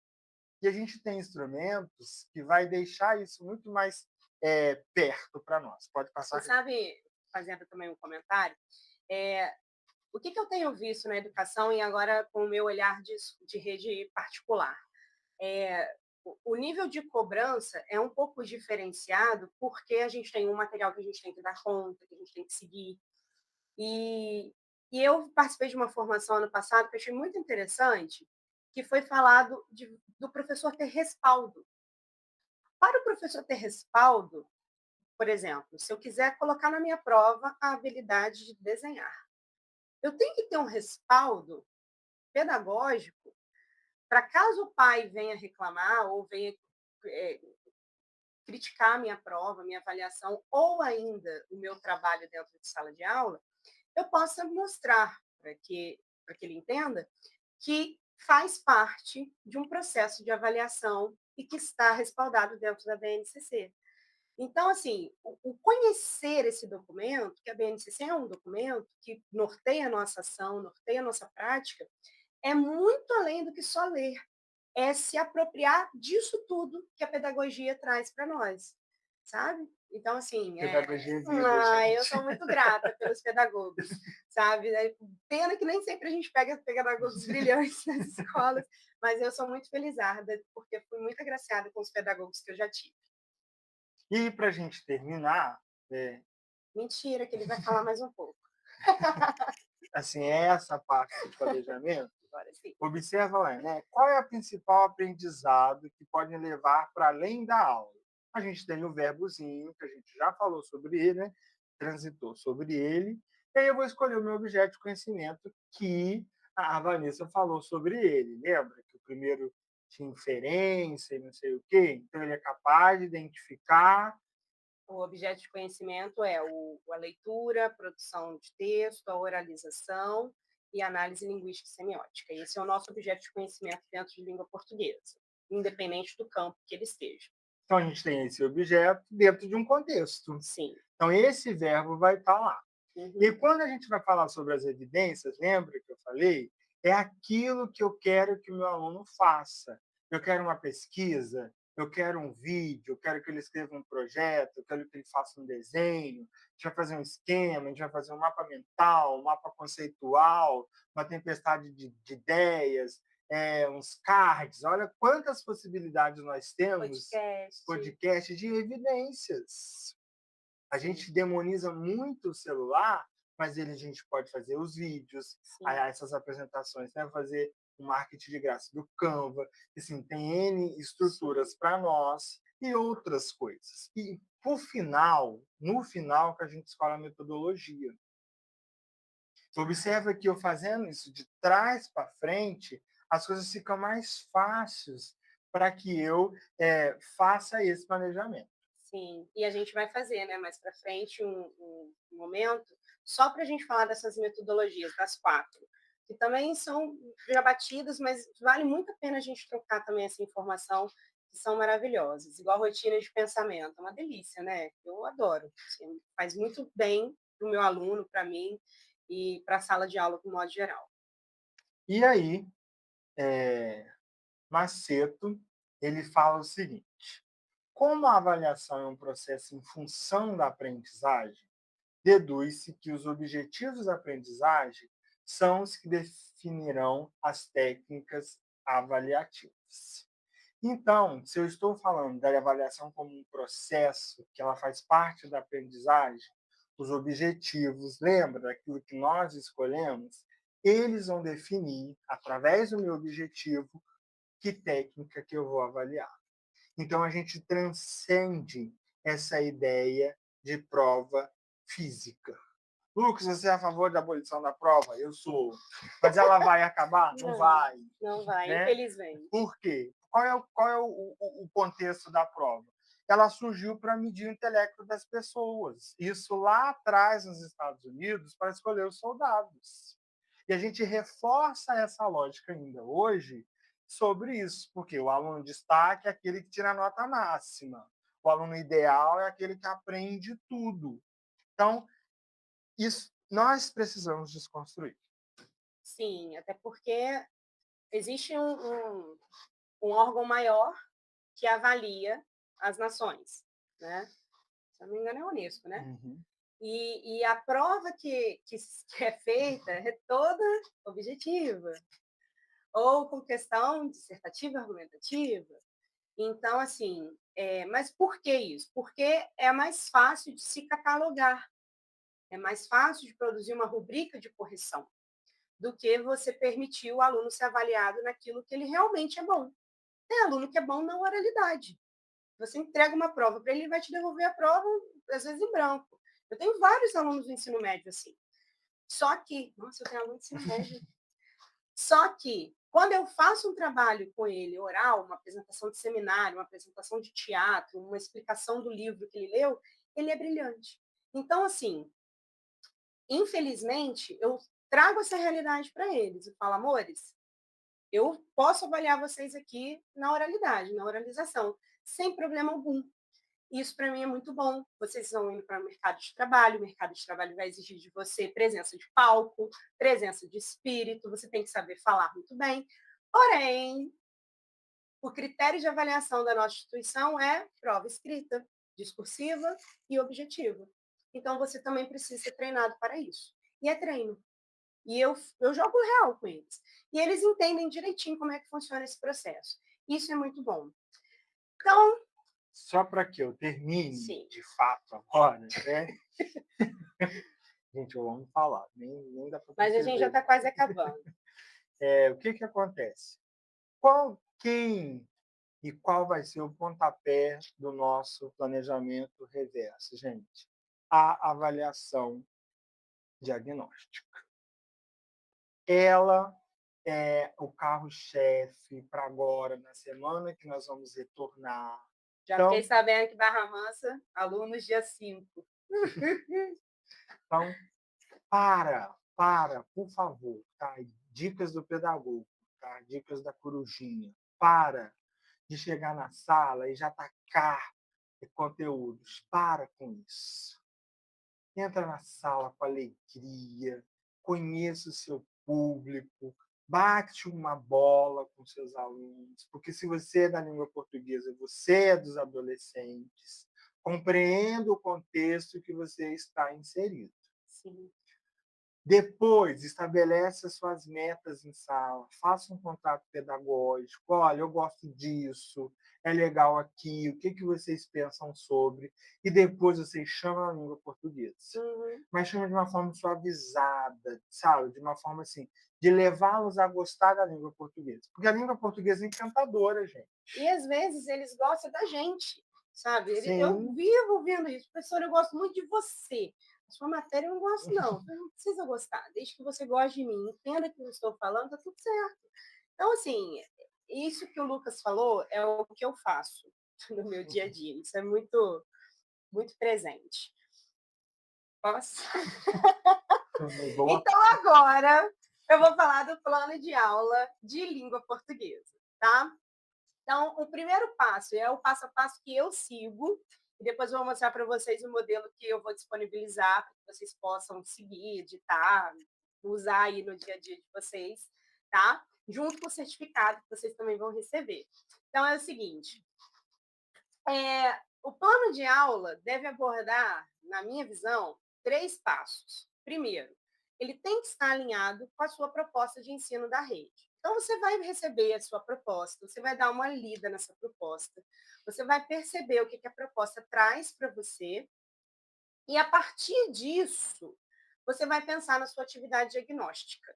E a gente tem instrumentos que vai deixar isso muito mais perto para nós. Pode passar. Você sabe, fazendo também um comentário, o que eu tenho visto na educação e agora com o meu olhar de rede particular? O nível de cobrança é um pouco diferenciado porque a gente tem um material que a gente tem que dar conta, que a gente tem que seguir. E eu participei de uma formação ano passado que eu achei muito interessante, que foi falado do professor ter respaldo. Para o professor ter respaldo, por exemplo, se eu quiser colocar na minha prova a habilidade de desenhar, eu tenho que ter um respaldo pedagógico para caso o pai venha reclamar ou venha é, criticar a minha prova, minha avaliação ou ainda o meu trabalho dentro de sala de aula, eu possa mostrar para que ele entenda que faz parte de um processo de avaliação e que está respaldado dentro da BNCC. Então, assim, o conhecer esse documento, que a BNCC é um documento que norteia a nossa ação, norteia a nossa prática, é muito além do que só ler. É se apropriar disso tudo que a pedagogia traz para nós, sabe? Então, assim, Pedagogia viva, gente. eu sou muito grata pelos pedagogos, sabe? Pena que nem sempre a gente pega pedagogos brilhantes nas escolas, mas eu sou muito felizarda, porque fui muito agraciada com os pedagogos que eu já tive. E para a gente terminar, Mentira, que ele vai falar mais um pouco. assim, essa parte do planejamento, Agora sim. observa lá, né? Qual é o principal aprendizado que pode levar para além da aula? A gente tem o verbozinho, que a gente já falou sobre ele, né? Transitou sobre ele. E aí eu vou escolher o meu objeto de conhecimento que a Vanessa falou sobre ele. Lembra que o primeiro tinha inferência e não sei o quê? Então, ele é capaz de identificar. O objeto de conhecimento é a leitura, a produção de texto, a oralização e a análise linguística e semiótica. Esse é o nosso objeto de conhecimento dentro de língua portuguesa, independente do campo que ele esteja. Então, a gente tem esse objeto dentro de um contexto. Sim. Então, esse verbo vai estar lá. Uhum. E quando a gente vai falar sobre as evidências, lembra que eu falei? É aquilo que eu quero que o meu aluno faça. Eu quero uma pesquisa, eu quero um vídeo, eu quero que ele escreva um projeto, eu quero que ele faça um desenho, a gente vai fazer um esquema, a gente vai fazer um mapa mental, um mapa conceitual, uma tempestade de ideias, uns cards. Olha quantas possibilidades nós temos. Podcast de evidências. A gente demoniza muito o celular, mas a gente pode fazer os vídeos, essas apresentações, né? Fazer um marketing de graça do Canva, assim, tem N estruturas para nós e outras coisas. E, por final, no final, que a gente escolhe a metodologia. Observa que eu fazendo isso de trás para frente, as coisas ficam mais fáceis para que eu faça esse planejamento. Sim, e a gente vai fazer, né, mais para frente um momento só para a gente falar dessas metodologias, das 4, que também são já batidas, mas vale muito a pena a gente trocar também essa informação, que são maravilhosas. Igual rotina de pensamento, é uma delícia, né? Eu adoro, assim, faz muito bem para o meu aluno, para mim e para a sala de aula, de modo geral. E aí, Maceto, ele fala o seguinte: como a avaliação é um processo em função da aprendizagem, deduz-se que os objetivos da aprendizagem são os que definirão as técnicas avaliativas. Então, se eu estou falando da avaliação como um processo, que ela faz parte da aprendizagem, os objetivos, lembra daquilo que nós escolhemos, eles vão definir, através do meu objetivo, que técnica que eu vou avaliar. Então, a gente transcende essa ideia de prova física. Lucas, você é a favor da abolição da prova? Eu sou. Mas ela vai acabar? Não vai. Não vai, né? infelizmente. Por quê? Qual é o contexto da prova? Ela surgiu para medir o intelecto das pessoas. Isso lá atrás, nos Estados Unidos, para escolher os soldados. E a gente reforça essa lógica ainda hoje sobre isso, porque o aluno de destaque é aquele que tira a nota máxima. O aluno ideal é aquele que aprende tudo. Então, isso nós precisamos desconstruir. Sim, até porque existe um órgão maior que avalia as nações, né? Se eu não me engano, é a Unesco, né? Uhum. E a prova que é feita é toda objetiva, ou com questão dissertativa, argumentativa. Então, assim, mas por que isso? Porque é mais fácil de se catalogar, é mais fácil de produzir uma rubrica de correção do que você permitir o aluno ser avaliado naquilo que ele realmente é bom. Tem aluno que é bom na oralidade. Você entrega uma prova para ele, ele vai te devolver a prova, às vezes, em branco. Eu tenho vários alunos do ensino médio assim. Só que, nossa, eu tenho aluno do ensino médio. Só que, quando eu faço um trabalho com ele, oral, uma apresentação de seminário, uma apresentação de teatro, uma explicação do livro que ele leu, ele é brilhante. Então, assim, infelizmente, eu trago essa realidade para eles. Eu falo, amores, eu posso avaliar vocês aqui na oralidade, na oralização, sem problema algum. Isso para mim é muito bom. Vocês vão indo para o mercado de trabalho vai exigir de você presença de palco, presença de espírito, você tem que saber falar muito bem. Porém, o critério de avaliação da nossa instituição é prova escrita, discursiva e objetiva. Então, você também precisa ser treinado para isso. E é treino. E eu jogo real com eles. E eles entendem direitinho como é que funciona esse processo. Isso é muito bom. Então, só para que eu termine, sim, de fato, agora, né? Gente, vamos falar, nem dá para perceber. Mas a gente já está quase acabando. O que acontece? Quem e qual vai ser o pontapé do nosso planejamento reverso, gente? A avaliação diagnóstica. Ela é o carro-chefe para agora, na semana que nós vamos retornar. Já fiquei sabendo que Barra Mansa, alunos dia 5. Então, por favor, tá? Dicas do pedagogo, tá? Dicas da corujinha. Para de chegar na sala e já tacar conteúdos. Para com isso. Entra na sala com alegria, conheça o seu público, bate uma bola com seus alunos, porque se você é da língua portuguesa, você é dos adolescentes, compreenda o contexto que você está inserido. Sim. Depois, estabelece as suas metas em sala, faça um contato pedagógico. Olha, eu gosto disso, é legal aqui, o que vocês pensam sobre? E depois vocês chamam a língua portuguesa. Uhum. Mas chama de uma forma suavizada, sabe? De uma forma assim, de levá-los a gostar da língua portuguesa. Porque a língua portuguesa é encantadora, gente. E às vezes eles gostam da gente, sabe? Sim. Eu vivo vendo isso. Professor, eu gosto muito de você. A sua matéria eu não gosto, não. Não precisa gostar. Desde que você goste de mim, entenda o que eu estou falando, tá tudo certo. Então, assim, isso que o Lucas falou é o que eu faço no meu dia a dia. Isso é muito, muito presente. Posso? Então, agora, eu vou falar do plano de aula de língua portuguesa, tá? Então, o primeiro passo é o passo a passo que eu sigo, e depois eu vou mostrar para vocês o modelo que eu vou disponibilizar para que vocês possam seguir, editar, usar aí no dia a dia de vocês, tá? junto com o certificado que vocês também vão receber. Então, é o seguinte, o plano de aula deve abordar, na minha visão, 3 passos. Primeiro, ele tem que estar alinhado com a sua proposta de ensino da rede. Então, você vai receber a sua proposta, você vai dar uma lida nessa proposta, você vai perceber o que a proposta traz para você, e a partir disso, você vai pensar na sua atividade diagnóstica.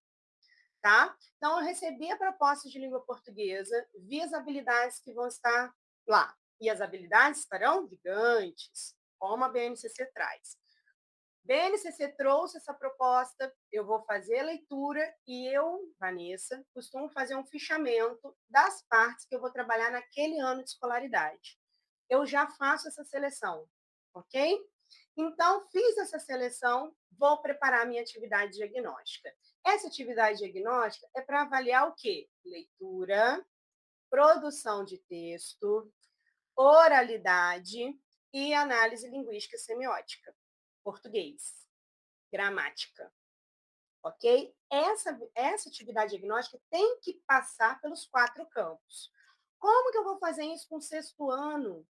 Tá? Então, eu recebi a proposta de língua portuguesa, vi as habilidades que vão estar lá. E as habilidades estarão gigantes, como a BNCC traz. BNCC trouxe essa proposta, eu vou fazer a leitura e eu, Vanessa, costumo fazer um fichamento das partes que eu vou trabalhar naquele ano de escolaridade. Eu já faço essa seleção, ok? Então, fiz essa seleção, vou preparar minha atividade diagnóstica. Essa atividade diagnóstica é para avaliar o quê? Leitura, produção de texto, oralidade e análise linguística e semiótica. Português, gramática, ok? Essa atividade diagnóstica tem que passar pelos 4 campos. Como que eu vou fazer isso com o 6º ano?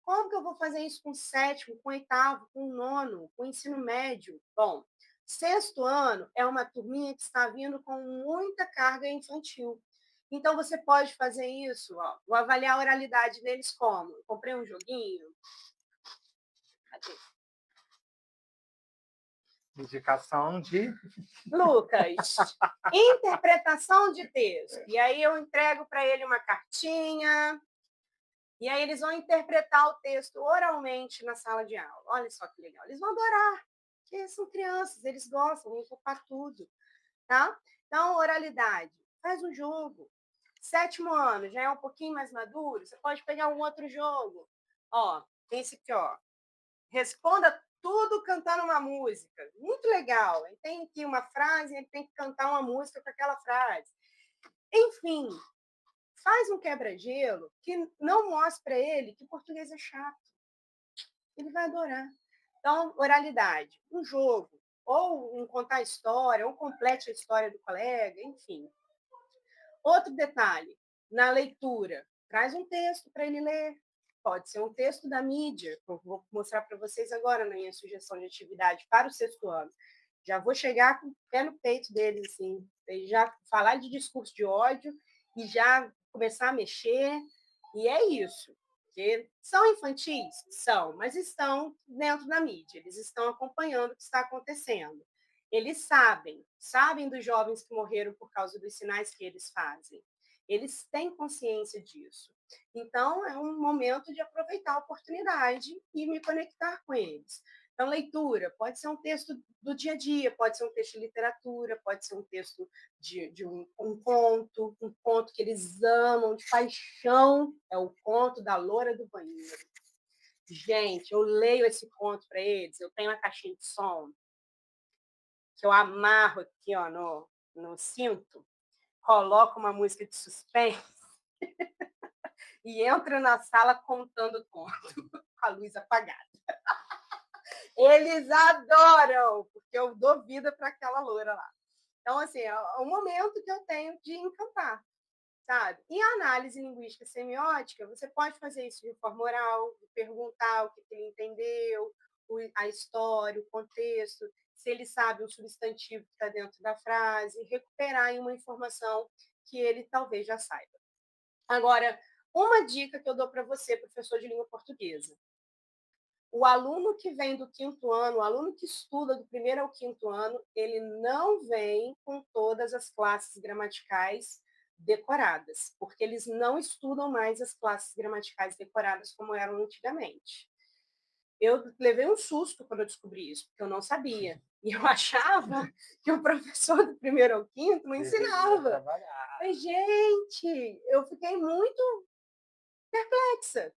Como que eu vou fazer isso com o 7º, com o 8º, com o 9º, com o ensino médio? Bom, 6º ano é uma turminha que está vindo com muita carga infantil. Então, você pode fazer isso, ó, vou avaliar a oralidade deles como? Eu comprei um joguinho. Cadê? Indicação de... Lucas, interpretação de texto. E aí eu entrego para ele uma cartinha, e aí eles vão interpretar o texto oralmente na sala de aula. Olha só que legal. Eles vão adorar, porque são crianças, eles gostam, vão ocupar tudo. Tá? Então, oralidade. Faz um jogo. 7º ano, já é um pouquinho mais maduro, você pode pegar um outro jogo. Ó, tem esse aqui, ó. Responda tudo cantando uma música. Muito legal. Ele tem aqui uma frase, ele tem que cantar uma música com aquela frase. Enfim, faz um quebra-gelo que não mostre para ele que português é chato. Ele vai adorar. Então, oralidade, um jogo, ou um contar a história, ou complete a história do colega, enfim. Outro detalhe, na leitura, traz um texto para ele ler. Pode ser um texto da mídia, que eu vou mostrar para vocês agora na minha sugestão de atividade para o 6º ano. Já vou chegar com o pé no peito deles, assim, já falar de discurso de ódio e já começar a mexer, e é isso. Porque são infantis? São, mas estão dentro da mídia, eles estão acompanhando o que está acontecendo. Eles sabem dos jovens que morreram por causa dos sinais que eles fazem. Eles têm consciência disso. Então, é um momento de aproveitar a oportunidade e me conectar com eles. Então, leitura pode ser um texto do dia a dia, pode ser um texto de literatura, pode ser um texto de um conto que eles amam de paixão, é o conto da Loura do Banheiro. Gente, eu leio esse conto para eles, eu tenho uma caixinha de som, que eu amarro aqui ó, no cinto, coloco uma música de suspense e entro na sala contando o conto, com a luz apagada. Eles adoram, porque eu dou vida para aquela loura lá. Então, assim, é o momento que eu tenho de encantar, sabe? E a análise linguística semiótica, você pode fazer isso de forma oral, de perguntar o que ele entendeu, a história, o contexto, se ele sabe o substantivo que está dentro da frase, recuperar uma informação que ele talvez já saiba. Agora, uma dica que eu dou para você, professor de língua portuguesa. O aluno que vem do 5º ano, o aluno que estuda do 1º ao 5º ano, ele não vem com todas as classes gramaticais decoradas, porque eles não estudam mais as classes gramaticais decoradas como eram antigamente. Eu levei um susto quando eu descobri isso, porque eu não sabia. E eu achava que o professor do 1º ao 5º não ensinava. Mas, gente, eu fiquei muito perplexa.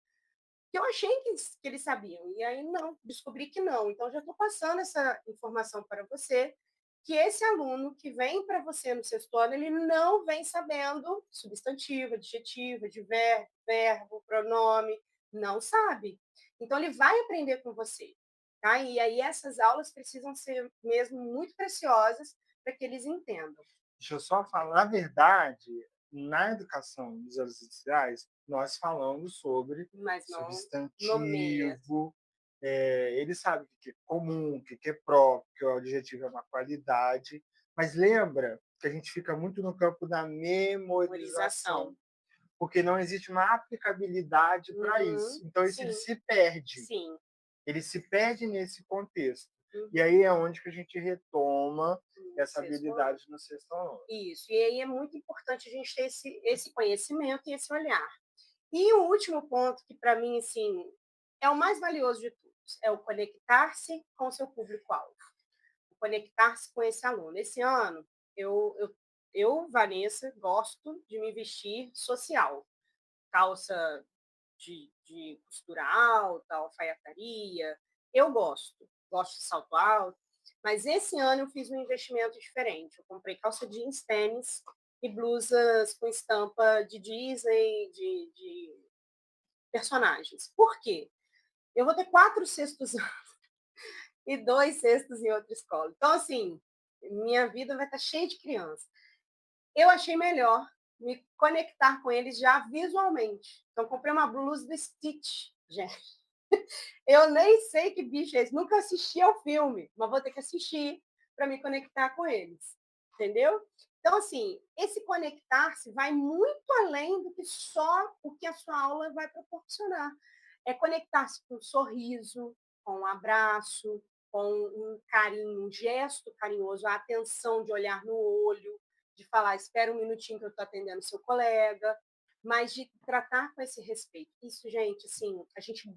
Eu achei que eles sabiam, e aí não, descobri que não. Então, já estou passando essa informação para você, que esse aluno que vem para você no 6º ano, ele não vem sabendo substantivo, adjetivo, advérbio, verbo, pronome, não sabe. Então, ele vai aprender com você. Tá? E aí essas aulas precisam ser mesmo muito preciosas para que eles entendam. Deixa eu só falar, na verdade, na educação dos auxílios sociais, nós falamos sobre Mas não nomeia. substantivo, ele sabe o que é comum, o que é próprio, que o adjetivo é uma qualidade, mas lembra que a gente fica muito no campo da memorização, porque não existe uma aplicabilidade para isso. Então, isso ele se perde. Sim. Ele se perde nesse contexto. E aí é onde que a gente retoma essa habilidade no sexto ano. Isso. E aí é muito importante a gente ter esse conhecimento e esse olhar. E o último ponto, que para mim, assim, é o mais valioso de todos, é o conectar-se com o seu público-alvo. Conectar-se com esse aluno. Esse ano, eu, Vanessa, gosto de me vestir social. Calça de costura alta, alfaiataria. Eu gosto de salto alto. Mas esse ano eu fiz um investimento diferente. Eu comprei calça jeans, tênis e blusas com estampa de Disney, de personagens. Por quê? Eu vou ter 4 sextos anos e 2 sextos em outra escola. Então, assim, minha vida vai estar cheia de criança. Eu achei melhor me conectar com eles já visualmente. Então, comprei uma blusa do Stitch, gente. Eu nem sei que bicho é esse, nunca assisti ao filme, mas vou ter que assistir para me conectar com eles, entendeu? Então, assim, esse conectar-se vai muito além do que só o que a sua aula vai proporcionar. É conectar-se com um sorriso, com um abraço, com um carinho, um gesto carinhoso, a atenção de olhar no olho, de falar, espera um minutinho que eu estou atendendo seu colega, mas de tratar com esse respeito. Isso, gente, assim, a gente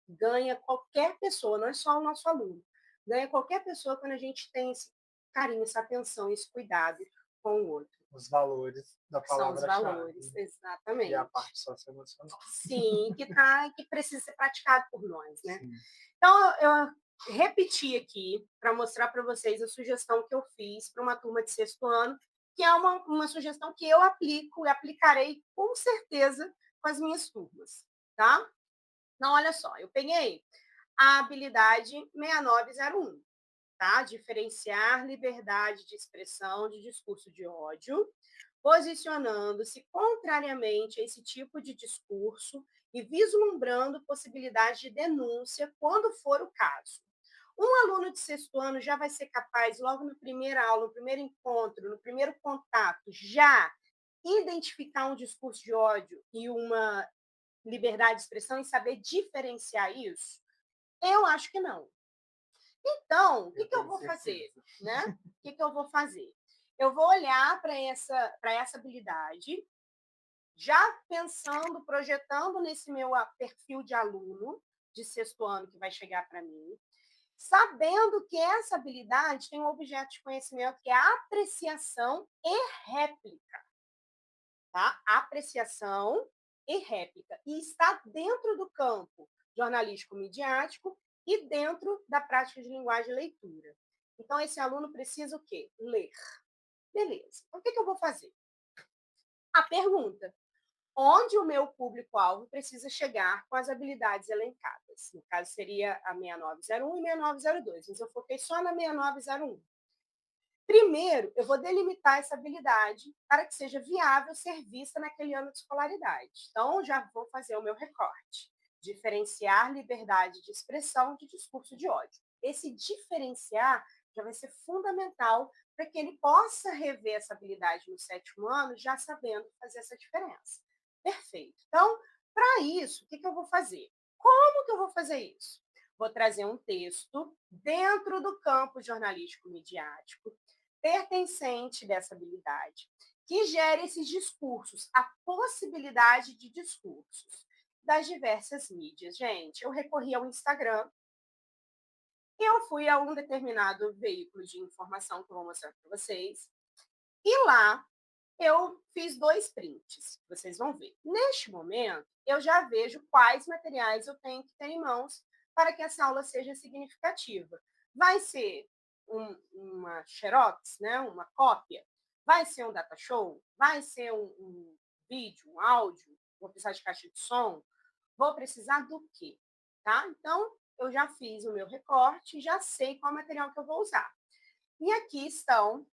ganha qualquer pessoa, não é só o nosso aluno, ganha qualquer pessoa quando a gente tem esse carinho, essa atenção, esse cuidado com o outro. Os valores da palavra-chave. São os valores, exatamente. E a parte socioemocional. Sim, que precisa ser praticado por nós, né? Sim. Então, eu repeti aqui para mostrar para vocês a sugestão que eu fiz para uma turma de sexto ano, que é uma sugestão que eu aplico e aplicarei com certeza com as minhas turmas, tá? Então, olha só, eu peguei a habilidade 6901, tá? Diferenciar liberdade de expressão de discurso de ódio, posicionando-se contrariamente a esse tipo de discurso e vislumbrando possibilidade de denúncia quando for o caso. Um aluno de sexto ano já vai ser capaz, logo na primeira aula, no primeiro encontro, no primeiro contato, já identificar um discurso de ódio e uma liberdade de expressão e saber diferenciar isso? Eu acho que não. Então, o que eu vou fazer? Né? O que eu vou fazer? Eu vou olhar para essa habilidade, já pensando, projetando nesse meu perfil de aluno de sexto ano que vai chegar para mim, sabendo que essa habilidade tem um objeto de conhecimento que é a apreciação e réplica. Tá? Apreciação e réplica. E está dentro do campo jornalístico-midiático e dentro da prática de linguagem e leitura. Então, esse aluno precisa o quê? Ler. Beleza. Então, o que eu vou fazer? A pergunta: onde o meu público-alvo precisa chegar com as habilidades elencadas? No caso, seria a 6901 e 6902, mas eu foquei só na 6901. Primeiro, eu vou delimitar essa habilidade para que seja viável ser vista naquele ano de escolaridade. Então, já vou fazer o meu recorte. Diferenciar liberdade de expressão de discurso de ódio. Esse diferenciar já vai ser fundamental para que ele possa rever essa habilidade no sétimo ano, já sabendo fazer essa diferença. Perfeito. Então, para isso, o que eu vou fazer? Como que eu vou fazer isso? Vou trazer um texto dentro do campo jornalístico midiático, pertencente dessa habilidade, que gere esses discursos, a possibilidade de discursos das diversas mídias. Gente, eu recorri ao Instagram, eu fui a um determinado veículo de informação que eu vou mostrar para vocês, e lá eu fiz 2 prints, vocês vão ver. Neste momento, eu já vejo quais materiais eu tenho que ter em mãos para que essa aula seja significativa. Vai ser uma xerox, né? Uma cópia? Vai ser um data show? Vai ser um vídeo, um áudio? Vou precisar de caixa de som? Vou precisar do quê? Tá? Então, eu já fiz o meu recorte, já sei qual material que eu vou usar. E aqui estão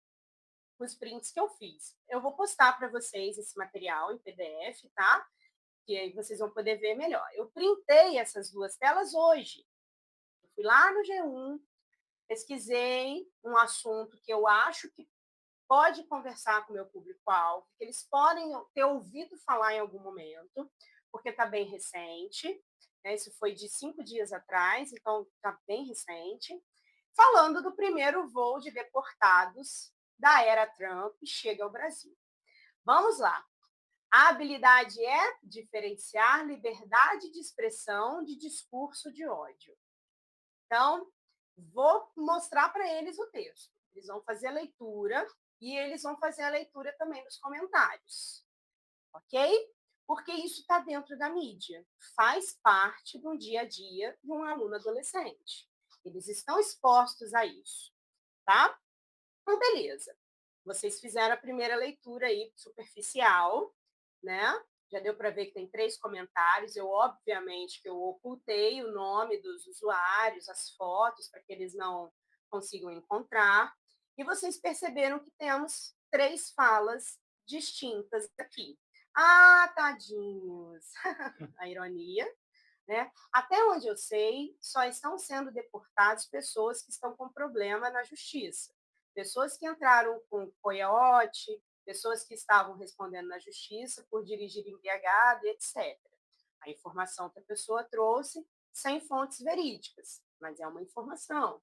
os prints que eu fiz. Eu vou postar para vocês esse material em PDF, tá? Que aí vocês vão poder ver melhor. Eu printei essas duas telas hoje. Eu fui lá no G1, pesquisei um assunto que eu acho que pode conversar com o meu público-alvo, que eles podem ter ouvido falar em algum momento, porque está bem recente, né? Isso foi de 5 dias atrás, então está bem recente, falando do primeiro voo de deportados da era Trump chega ao Brasil. Vamos lá. A habilidade é diferenciar liberdade de expressão de discurso de ódio. Então, vou mostrar para eles o texto. Eles vão fazer a leitura e eles vão fazer a leitura também dos comentários. Ok? Porque isso está dentro da mídia. Faz parte do dia a dia de um aluno adolescente. Eles estão expostos a isso. Tá? Então, beleza. Vocês fizeram a primeira leitura aí superficial, né? Já deu para ver que tem 3 comentários. Eu, obviamente, que eu ocultei o nome dos usuários, as fotos, para que eles não consigam encontrar. E vocês perceberam que temos 3 falas distintas aqui. Ah, tadinhos! A ironia, né? Até onde eu sei, só estão sendo deportadas pessoas que estão com problema na justiça. Pessoas que entraram com coiote, pessoas que estavam respondendo na justiça por dirigir embriagado, etc. A informação que a pessoa trouxe sem fontes verídicas, mas é uma informação.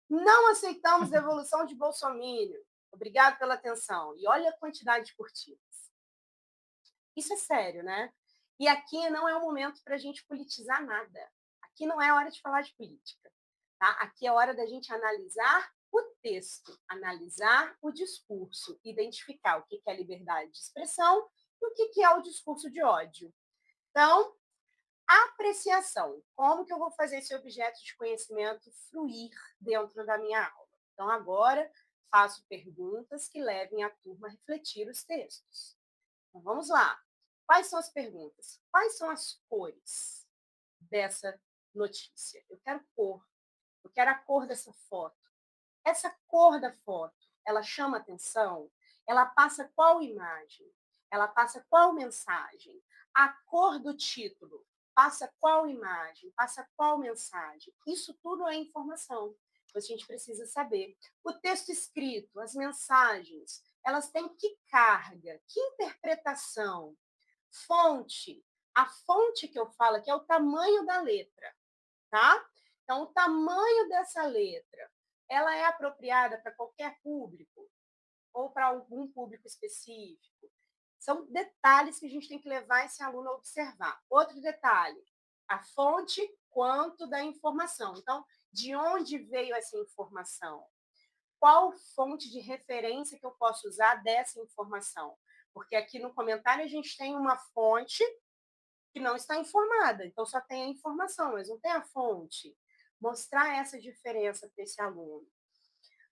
Não aceitamos devolução de bolsominion. Obrigado pela atenção. E olha a quantidade de curtidas. Isso é sério, né? E aqui não é o momento para a gente politizar nada. Aqui não é hora de falar de política. Tá? Aqui é hora da gente analisar o texto, analisar o discurso, identificar o que é liberdade de expressão e o que é o discurso de ódio. Então, apreciação. Como que eu vou fazer esse objeto de conhecimento fluir dentro da minha aula? Então, agora, faço perguntas que levem a turma a refletir os textos. Então, vamos lá. Quais são as perguntas? Quais são as cores dessa notícia? Eu quero cor. Eu quero a cor dessa foto. Essa cor da foto, ela chama atenção? Ela passa qual imagem? Ela passa qual mensagem? A cor do título passa qual imagem? Passa qual mensagem? Isso tudo é informação. A gente precisa saber. O texto escrito, as mensagens, elas têm que carga, que interpretação, fonte. A fonte que eu falo aqui é o tamanho da letra, tá? Então, o tamanho dessa letra, ela é apropriada para qualquer público ou para algum público específico? São detalhes que a gente tem que levar esse aluno a observar. Outro detalhe, a fonte quanto da informação. Então, de onde veio essa informação? Qual fonte de referência que eu posso usar dessa informação? Porque aqui no comentário a gente tem uma fonte que não está informada, então só tem a informação, mas não tem a fonte. Mostrar essa diferença para esse aluno.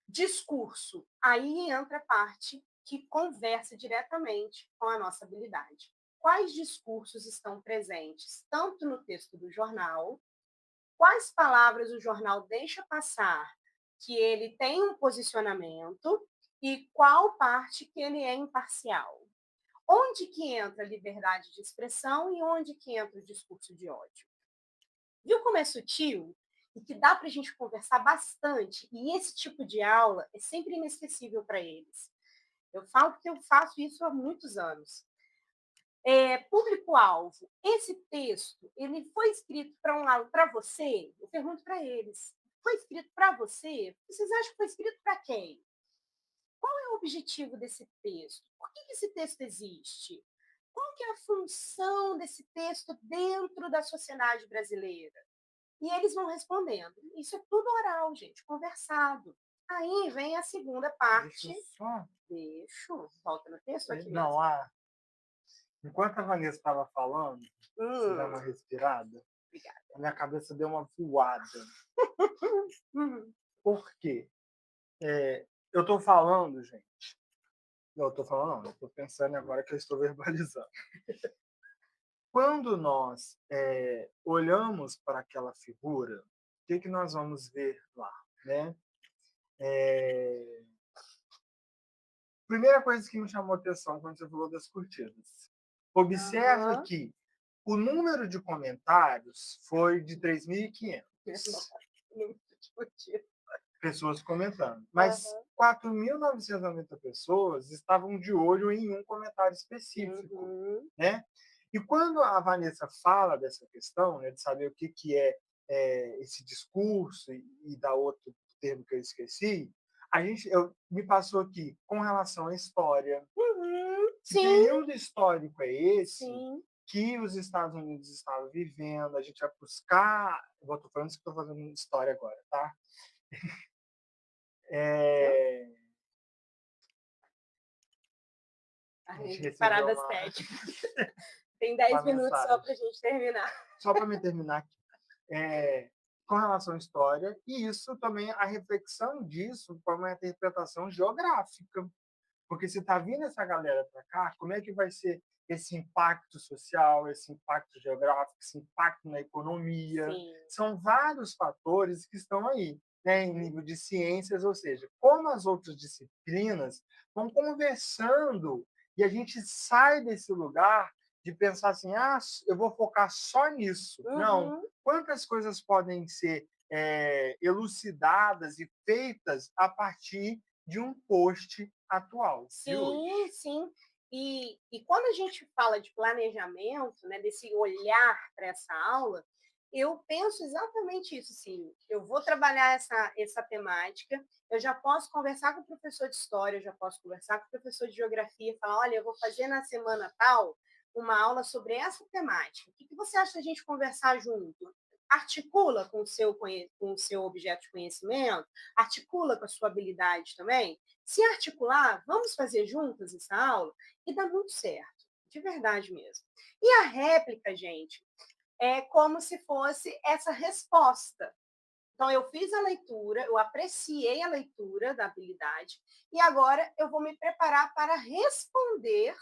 Discurso, aí entra a parte que conversa diretamente com a nossa habilidade. Quais discursos estão presentes, tanto no texto do jornal, quais palavras o jornal deixa passar que ele tem um posicionamento e qual parte que ele é imparcial. Onde que entra a liberdade de expressão e onde que entra o discurso de ódio? Viu como é sutil? E que dá para a gente conversar bastante. E esse tipo de aula é sempre inesquecível para eles. Eu falo porque eu faço isso há muitos anos. Público-alvo. Esse texto, ele foi escrito para você? Eu pergunto para eles. Foi escrito para você? Vocês acham que foi escrito para quem? Qual é o objetivo desse texto? Por que esse texto existe? Qual que é a função desse texto dentro da sociedade brasileira? E eles vão respondendo. Isso é tudo oral, gente, conversado. Aí vem a segunda parte. Deixa. Volta no texto aqui Não, mesmo. Enquanto a Vanessa estava falando, você dá uma respirada. Obrigada. A minha cabeça deu uma voada. Por quê? Eu estou falando, gente. Eu estou falando, não. Eu estou pensando agora que eu estou verbalizando. Quando nós olhamos para aquela figura, o que nós vamos ver lá, né? Primeira coisa que me chamou a atenção quando você falou das curtidas. Observa Aham. que o número de comentários foi de 3.500 Muito discutido. pessoas comentando, mas Aham. 4.990 pessoas estavam de olho em um comentário específico, Uhum. né? E quando a Vanessa fala dessa questão, né, de saber o que é esse discurso e da outro termo que eu esqueci, me passou aqui com relação à história. Uhum. Que Sim, período histórico é esse sim. que os Estados Unidos estavam vivendo? A gente vai buscar. Eu estou falando isso que estou fazendo história agora, tá? É, A a gente gente recebeu paradas técnicas. Tem 10 uma minutos só mensagem. para a gente terminar. Só para me terminar aqui. Com relação à história, e isso também, a reflexão disso foi uma interpretação geográfica. Porque se está vindo essa galera para cá, como é que vai ser esse impacto social, esse impacto geográfico, esse impacto na economia? Sim. São vários fatores que estão aí, né, em nível de ciências, ou seja, como as outras disciplinas vão conversando e a gente sai desse lugar de pensar assim, eu vou focar só nisso. Não, Uhum. quantas coisas podem ser elucidadas e feitas a partir de um post atual de hoje. Sim, sim. E quando a gente fala de planejamento, né, desse olhar para essa aula, eu penso exatamente isso, sim. Eu vou trabalhar essa temática, eu já posso conversar com o professor de história, eu já posso conversar com o professor de geografia, falar, olha, eu vou fazer na semana tal uma aula sobre essa temática. O que você acha da gente conversar junto? Articula com o seu objeto de conhecimento, articula com a sua habilidade também. Se articular, vamos fazer juntas essa aula e dá muito certo, de verdade mesmo. E a réplica, gente, é como se fosse essa resposta. Então, eu fiz a leitura, eu apreciei a leitura da habilidade, e agora eu vou me preparar para responder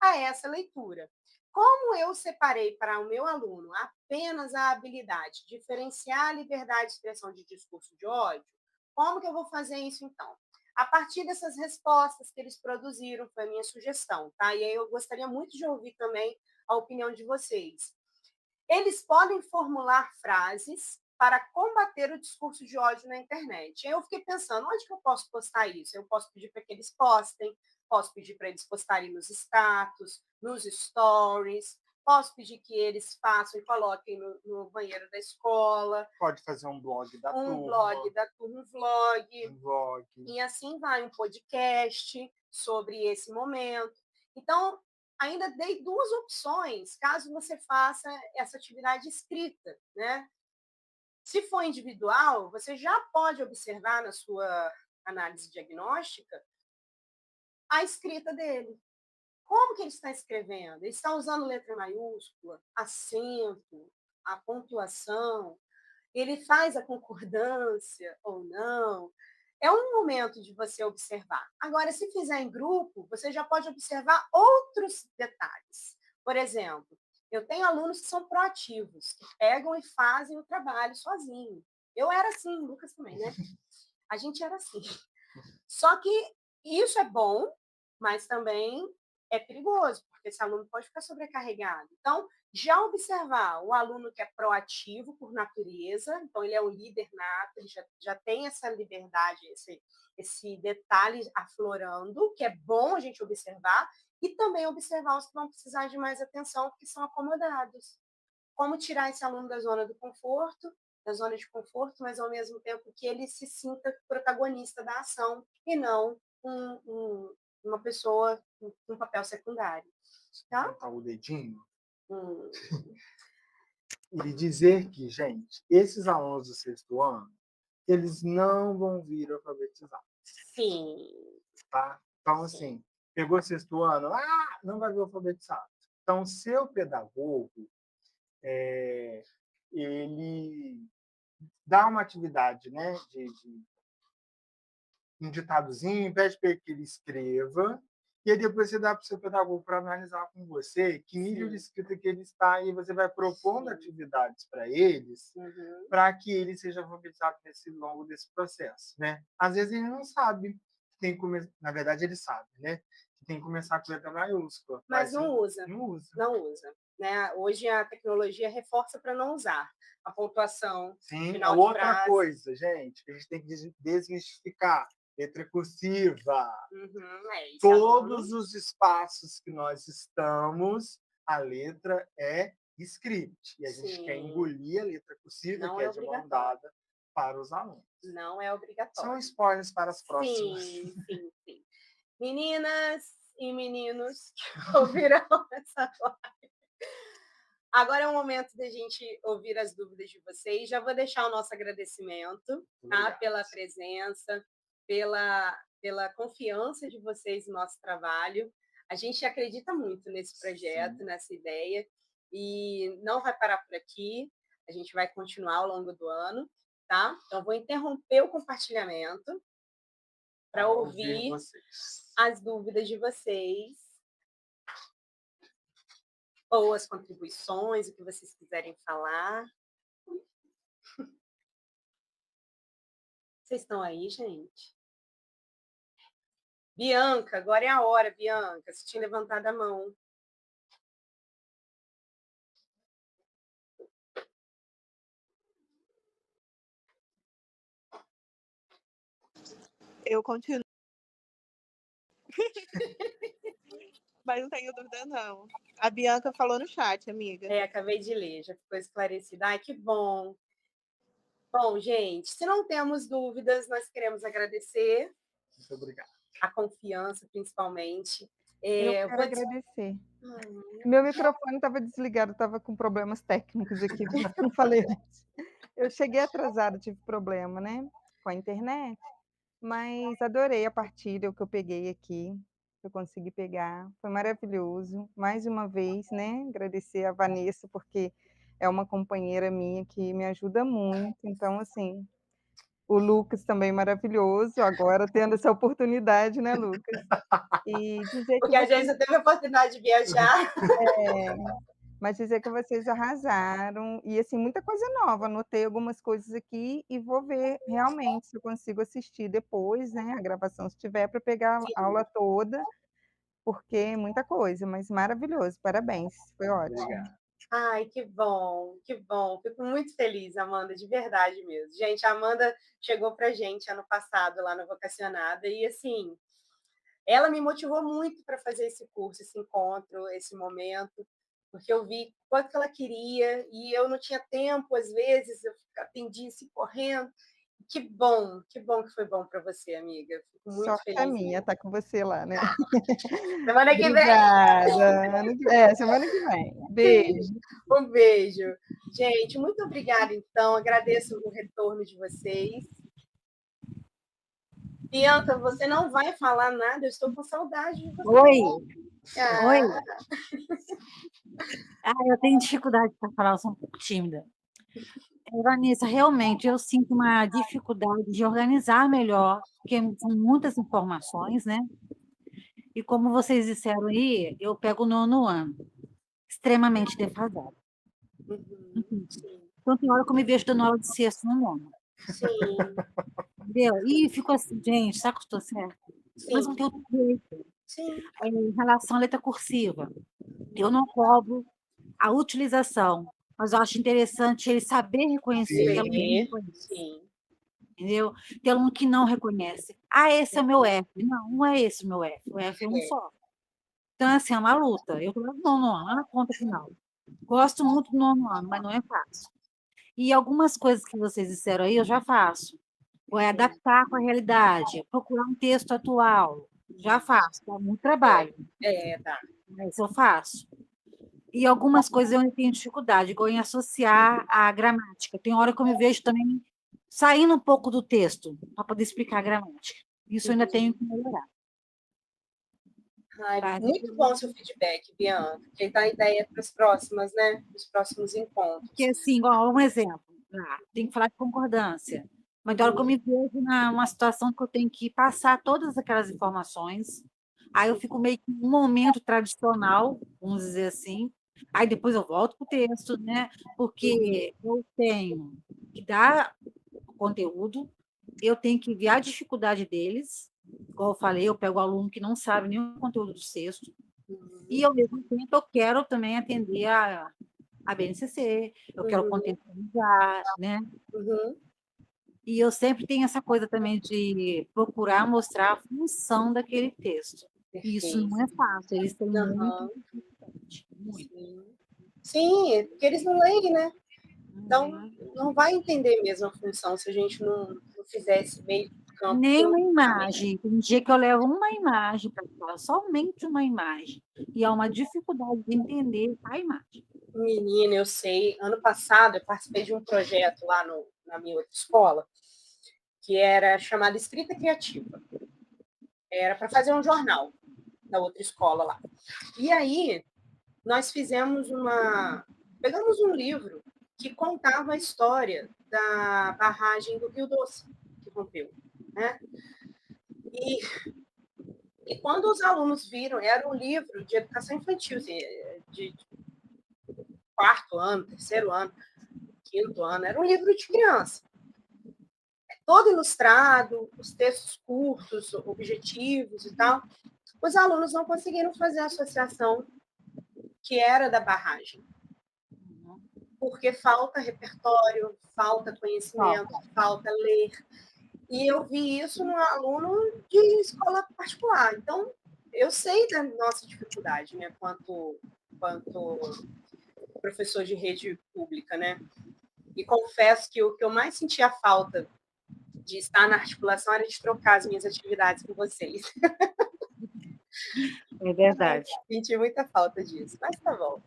a essa leitura. Como eu separei para o meu aluno apenas a habilidade de diferenciar a liberdade de expressão de discurso de ódio, como que eu vou fazer isso então? A partir dessas respostas que eles produziram, foi a minha sugestão, tá? E aí eu gostaria muito de ouvir também a opinião de vocês. Eles podem formular frases para combater o discurso de ódio na internet. Aí eu fiquei pensando, onde que eu posso postar isso? Eu posso pedir para que eles postem, posso pedir para eles postarem nos status, nos stories, posso pedir que eles façam e coloquem no banheiro da escola. Pode fazer um blog da turma. Blog da turma, um vlog. E assim vai, um podcast sobre esse momento. Então, ainda dei duas opções, caso você faça essa atividade escrita, né? Se for individual, você já pode observar na sua análise diagnóstica a escrita dele. Como que ele está escrevendo? Ele está usando letra maiúscula, acento, a pontuação, ele faz a concordância ou não. É um momento de você observar. Agora, se fizer em grupo, você já pode observar outros detalhes. Por exemplo, eu tenho alunos que são proativos, que pegam e fazem o trabalho sozinho. Eu era assim, o Lucas também, né? A gente era assim. Só que isso é bom, mas também é perigoso, porque esse aluno pode ficar sobrecarregado. Então, já observar o aluno que é proativo por natureza, então ele é um líder nato, ele já tem essa liberdade, esse detalhe aflorando, que é bom a gente observar, e também observar os que vão precisar de mais atenção, porque são acomodados. Como tirar esse aluno da zona do conforto, da zona de conforto, mas ao mesmo tempo que ele se sinta protagonista da ação e não uma pessoa um papel secundário. Tá? Botar o dedinho. Hum. E dizer que, gente, esses alunos do sexto ano, eles não vão vir alfabetizados. Sim. Tá? Então, assim, pegou sexto ano, não vai vir alfabetizado. Então, seu pedagogo, ele dá uma atividade, né, de um ditadozinho, pede para que ele escreva, e aí depois você dá para o seu pedagogo para analisar com você que nível de escrita que ele está, e você vai propondo atividades para eles, para que ele seja alfabetizado nesse longo desse processo, né? Às vezes ele não sabe tem que começar. Na verdade, ele sabe, né? Que tem que começar com letra maiúscula. Mas não usa. Não usa. Não usa. Né? Hoje a tecnologia reforça para não usar a pontuação. Sim, final a de outra frase. coisa, gente, que a gente tem que desmistificar. Letra cursiva. Isso, Todos os espaços que nós estamos, a letra é script. E a gente quer engolir a letra cursiva, não que é de mão dada, para os alunos. Não é obrigatório. São spoilers para as próximas. Sim. Meninas e meninos que ouvirão essa live. Agora é o momento da gente ouvir as dúvidas de vocês. Já vou deixar o nosso agradecimento, tá? Pela presença, pela confiança de vocês no nosso trabalho. A gente acredita muito nesse projeto, sim, nessa ideia, e não vai parar por aqui. A gente vai continuar ao longo do ano, tá? Então, vou interromper o compartilhamento para ouvir as dúvidas de vocês, ou as contribuições, o que vocês quiserem falar. Vocês estão aí, gente? Bianca, agora é a hora, Bianca. Você tinha levantado a mão. Eu continuo. Mas não tenho dúvida, não. A Bianca falou no chat, amiga. Acabei de ler, já ficou esclarecida. Ai, que bom. Bom, gente, se não temos dúvidas, nós queremos agradecer. Muito obrigado. A confiança, principalmente. Eu quero agradecer. Meu microfone estava desligado, estava com problemas técnicos aqui, por isso que não falei antes. Eu cheguei atrasada, tive problema, né, com a internet, mas adorei a partilha, o que eu peguei aqui, que eu consegui pegar, foi maravilhoso. Mais uma vez, né, agradecer a Vanessa, porque é uma companheira minha que me ajuda muito, então, assim, o Lucas também maravilhoso, agora tendo essa oportunidade, né, Lucas? E dizer porque a gente teve a oportunidade de viajar. Mas dizer que vocês arrasaram, e assim, muita coisa nova, anotei algumas coisas aqui e vou ver realmente se eu consigo assistir depois, né, a gravação, se tiver, para pegar a aula toda, porque é muita coisa, mas maravilhoso, parabéns, foi ótimo. Obrigado. Ai, que bom, que bom. Fico muito feliz, Amanda, de verdade mesmo. Gente, a Amanda chegou para a gente ano passado lá no Vocacionada e, assim, ela me motivou muito para fazer esse curso, esse encontro, esse momento, porque eu vi quanto que ela queria e eu não tinha tempo, às vezes, eu atendia assim, correndo. Que bom que foi bom para você, amiga. Fico muito Sorte feliz. é minha estar com você lá, né? Semana que vem. Obrigada. Semana que vem. Beijo. Um beijo. Gente, muito obrigada, então. Agradeço o retorno de vocês. Bianca, você não vai falar nada, eu estou com saudade de você. Oi. Oi. Eu tenho dificuldade para falar, eu sou um pouco tímida. Vanessa, realmente eu sinto uma dificuldade de organizar melhor, porque são muitas informações, né? E como vocês disseram aí, eu pego o 9º ano, extremamente defasado. Então tem hora que eu me vejo dando aula de sexto no 9º. Sim. Entendeu? E fico assim, gente, será que eu estou certa? Sim. Mas não tem outro jeito. Sim. Em relação à letra cursiva, eu não cobro a utilização, mas eu acho interessante ele saber reconhecer. Sim. Entendeu? Tem aluno que não reconhece. Esse é o meu F. Não é esse o meu F. O F é um só. Então, assim, é uma luta. Eu estou no 9º ano, lá na ponta final. Gosto muito do 9º ano, mas não é fácil. E algumas coisas que vocês disseram aí, eu já faço. É adaptar com a realidade, procurar um texto atual. Já faço, dá muito trabalho. Tá. Mas eu faço. E algumas coisas eu tenho dificuldade, igual em associar a gramática. Tem hora que eu me vejo também saindo um pouco do texto, para poder explicar a gramática. Isso eu ainda tenho que melhorar. Muito bom seu feedback, Bianca. Porque dá ideia para as próximas, né? Os próximos encontros. Porque, assim, igual um exemplo, tem que falar de concordância. Mas tem hora que eu me vejo numa situação que eu tenho que passar todas aquelas informações, aí eu fico meio que num momento tradicional, vamos dizer assim, aí depois eu volto para o texto, né? Porque eu tenho que dar o conteúdo, eu tenho que ver a dificuldade deles, igual eu falei, eu pego o aluno que não sabe nenhum conteúdo do texto, e, ao mesmo tempo, eu quero também atender a BNCC, eu quero contextualizar, né? E eu sempre tenho essa coisa também de procurar mostrar a função daquele texto. E isso Perfeito. não é fácil, eles têm Aham. muito. Sim, porque eles não leem, né? Então, não vai entender mesmo a função se a gente não fizer esse meio campo. Nem uma imagem. Tem dia que eu levo uma imagem para falar, somente uma imagem. E há uma dificuldade de entender a imagem. Menina, eu sei. Ano passado, eu participei de um projeto lá na minha outra escola, que era chamado Escrita Criativa. Era para fazer um jornal da outra escola lá. E aí, nós pegamos um livro que contava a história da barragem do Rio Doce, que rompeu, né? E quando os alunos viram, era um livro de educação infantil, assim, de quarto ano, terceiro ano, quinto ano, era um livro de criança. Todo ilustrado, os textos curtos, objetivos e tal. Os alunos não conseguiram fazer a associação que era da barragem, porque falta repertório, falta conhecimento, falta ler. E eu vi isso num aluno de escola particular. Então, eu sei da nossa dificuldade, né, quanto professor de rede pública, né? E confesso que o que eu mais sentia falta de estar na articulação era de trocar as minhas atividades com vocês. É verdade. Senti muita falta disso, mas tá bom.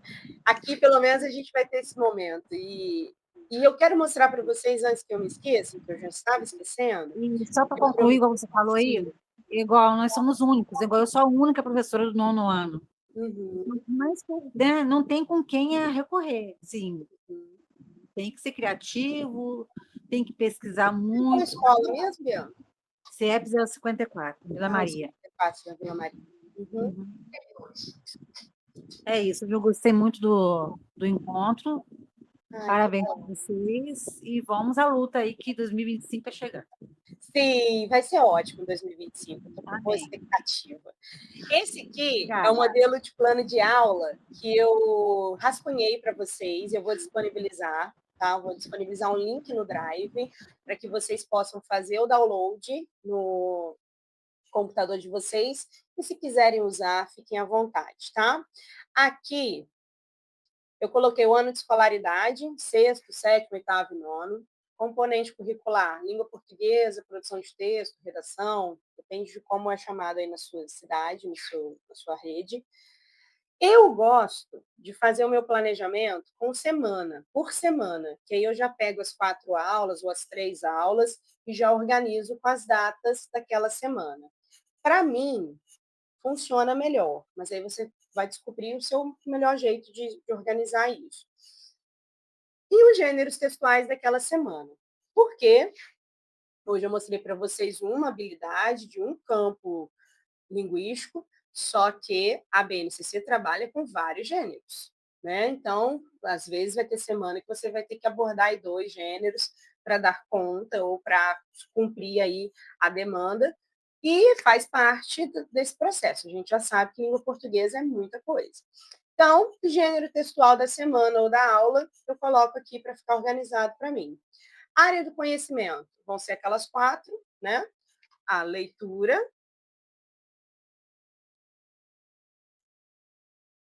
Aqui, pelo menos, a gente vai ter esse momento. E eu quero mostrar para vocês, antes que eu me esqueça, que eu já estava esquecendo. E só para concluir, igual você falou aí, igual nós somos únicos, igual eu sou a única professora do 9º ano. Mas, né, não tem com quem recorrer, sim. Tem que ser criativo, tem que pesquisar muito. Qual escola mesmo, Bianca? CEP 054, Vila Maria. 54, na Vila Maria. É isso, eu gostei muito do encontro. Parabéns para vocês e vamos à luta aí que 2025 é chegando. Sim, vai ser ótimo 2025. Estou com boa expectativa. Esse aqui é o modelo de plano de aula que eu rascunhei para vocês. Eu vou disponibilizar, tá? Vou disponibilizar um link no Drive para que vocês possam fazer o download no computador de vocês. E se quiserem usar, fiquem à vontade, tá? Aqui eu coloquei o ano de escolaridade, sexto, sétimo, oitavo e nono. Componente curricular, língua portuguesa, produção de texto, redação, depende de como é chamado aí na sua cidade, na sua rede. Eu gosto de fazer o meu planejamento com semana, por semana, que aí eu já pego as 4 aulas ou as 3 aulas e já organizo com as datas daquela semana. Para mim, funciona melhor, mas aí você vai descobrir o seu melhor jeito de organizar isso. E os gêneros textuais daquela semana. Por quê? Hoje eu mostrei para vocês uma habilidade de um campo linguístico, só que a BNCC trabalha com vários gêneros, né? Então, às vezes vai ter semana que você vai ter que abordar aí 2 gêneros para dar conta ou para cumprir aí a demanda, e faz parte desse processo. A gente já sabe que língua portuguesa é muita coisa. Então, o gênero textual da semana ou da aula, eu coloco aqui para ficar organizado para mim. Área do conhecimento, vão ser aquelas 4, né? A leitura.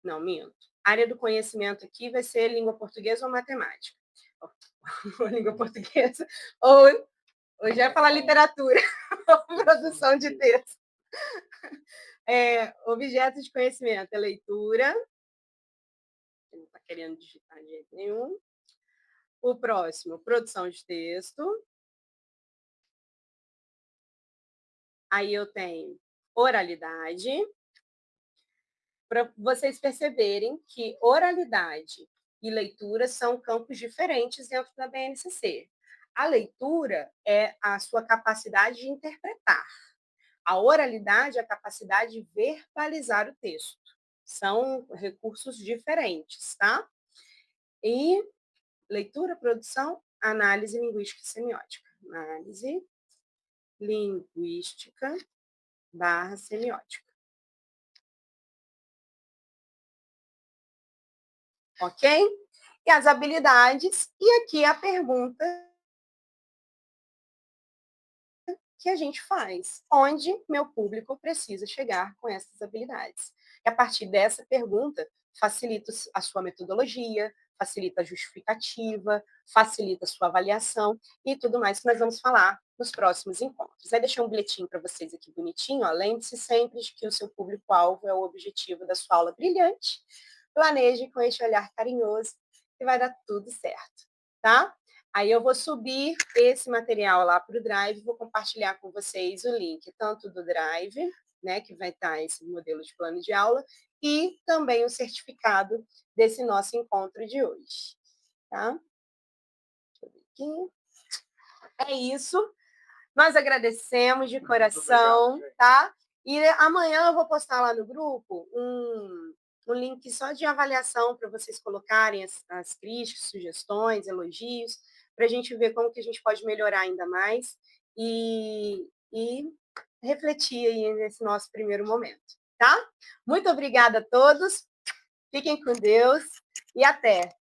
Não, minto. Área do conhecimento aqui vai ser língua portuguesa ou matemática. Ou língua portuguesa, ou já ia falar literatura, ou produção de texto. Objeto de conhecimento é leitura. Não está querendo digitar de jeito nenhum. O próximo, produção de texto. Aí eu tenho oralidade. Para vocês perceberem que oralidade e leitura são campos diferentes dentro da BNCC. A leitura é a sua capacidade de interpretar. A oralidade é a capacidade de verbalizar o texto. São recursos diferentes, tá? E leitura, produção, análise linguística e semiótica. Análise linguística semiótica. Ok? E as habilidades, e aqui a pergunta que a gente faz. Onde meu público precisa chegar com essas habilidades? E a partir dessa pergunta, facilita a sua metodologia, facilita a justificativa, facilita a sua avaliação e tudo mais que nós vamos falar nos próximos encontros. Aí deixei um bilhetinho para vocês aqui bonitinho. Lembre-se sempre de que o seu público-alvo é o objetivo da sua aula brilhante. Planeje com este olhar carinhoso e vai dar tudo certo, tá? Aí eu vou subir esse material lá para o Drive, vou compartilhar com vocês o link, tanto do Drive, né, que vai estar esse modelo de plano de aula, e também o certificado desse nosso encontro de hoje. Tá? Deixa eu ver aqui. É isso. Nós agradecemos de coração, obrigado, tá? E amanhã eu vou postar lá no grupo um link só de avaliação para vocês colocarem as críticas, sugestões, elogios, para a gente ver como que a gente pode melhorar ainda mais e refletir aí nesse nosso primeiro momento, tá? Muito obrigada a todos, fiquem com Deus e até!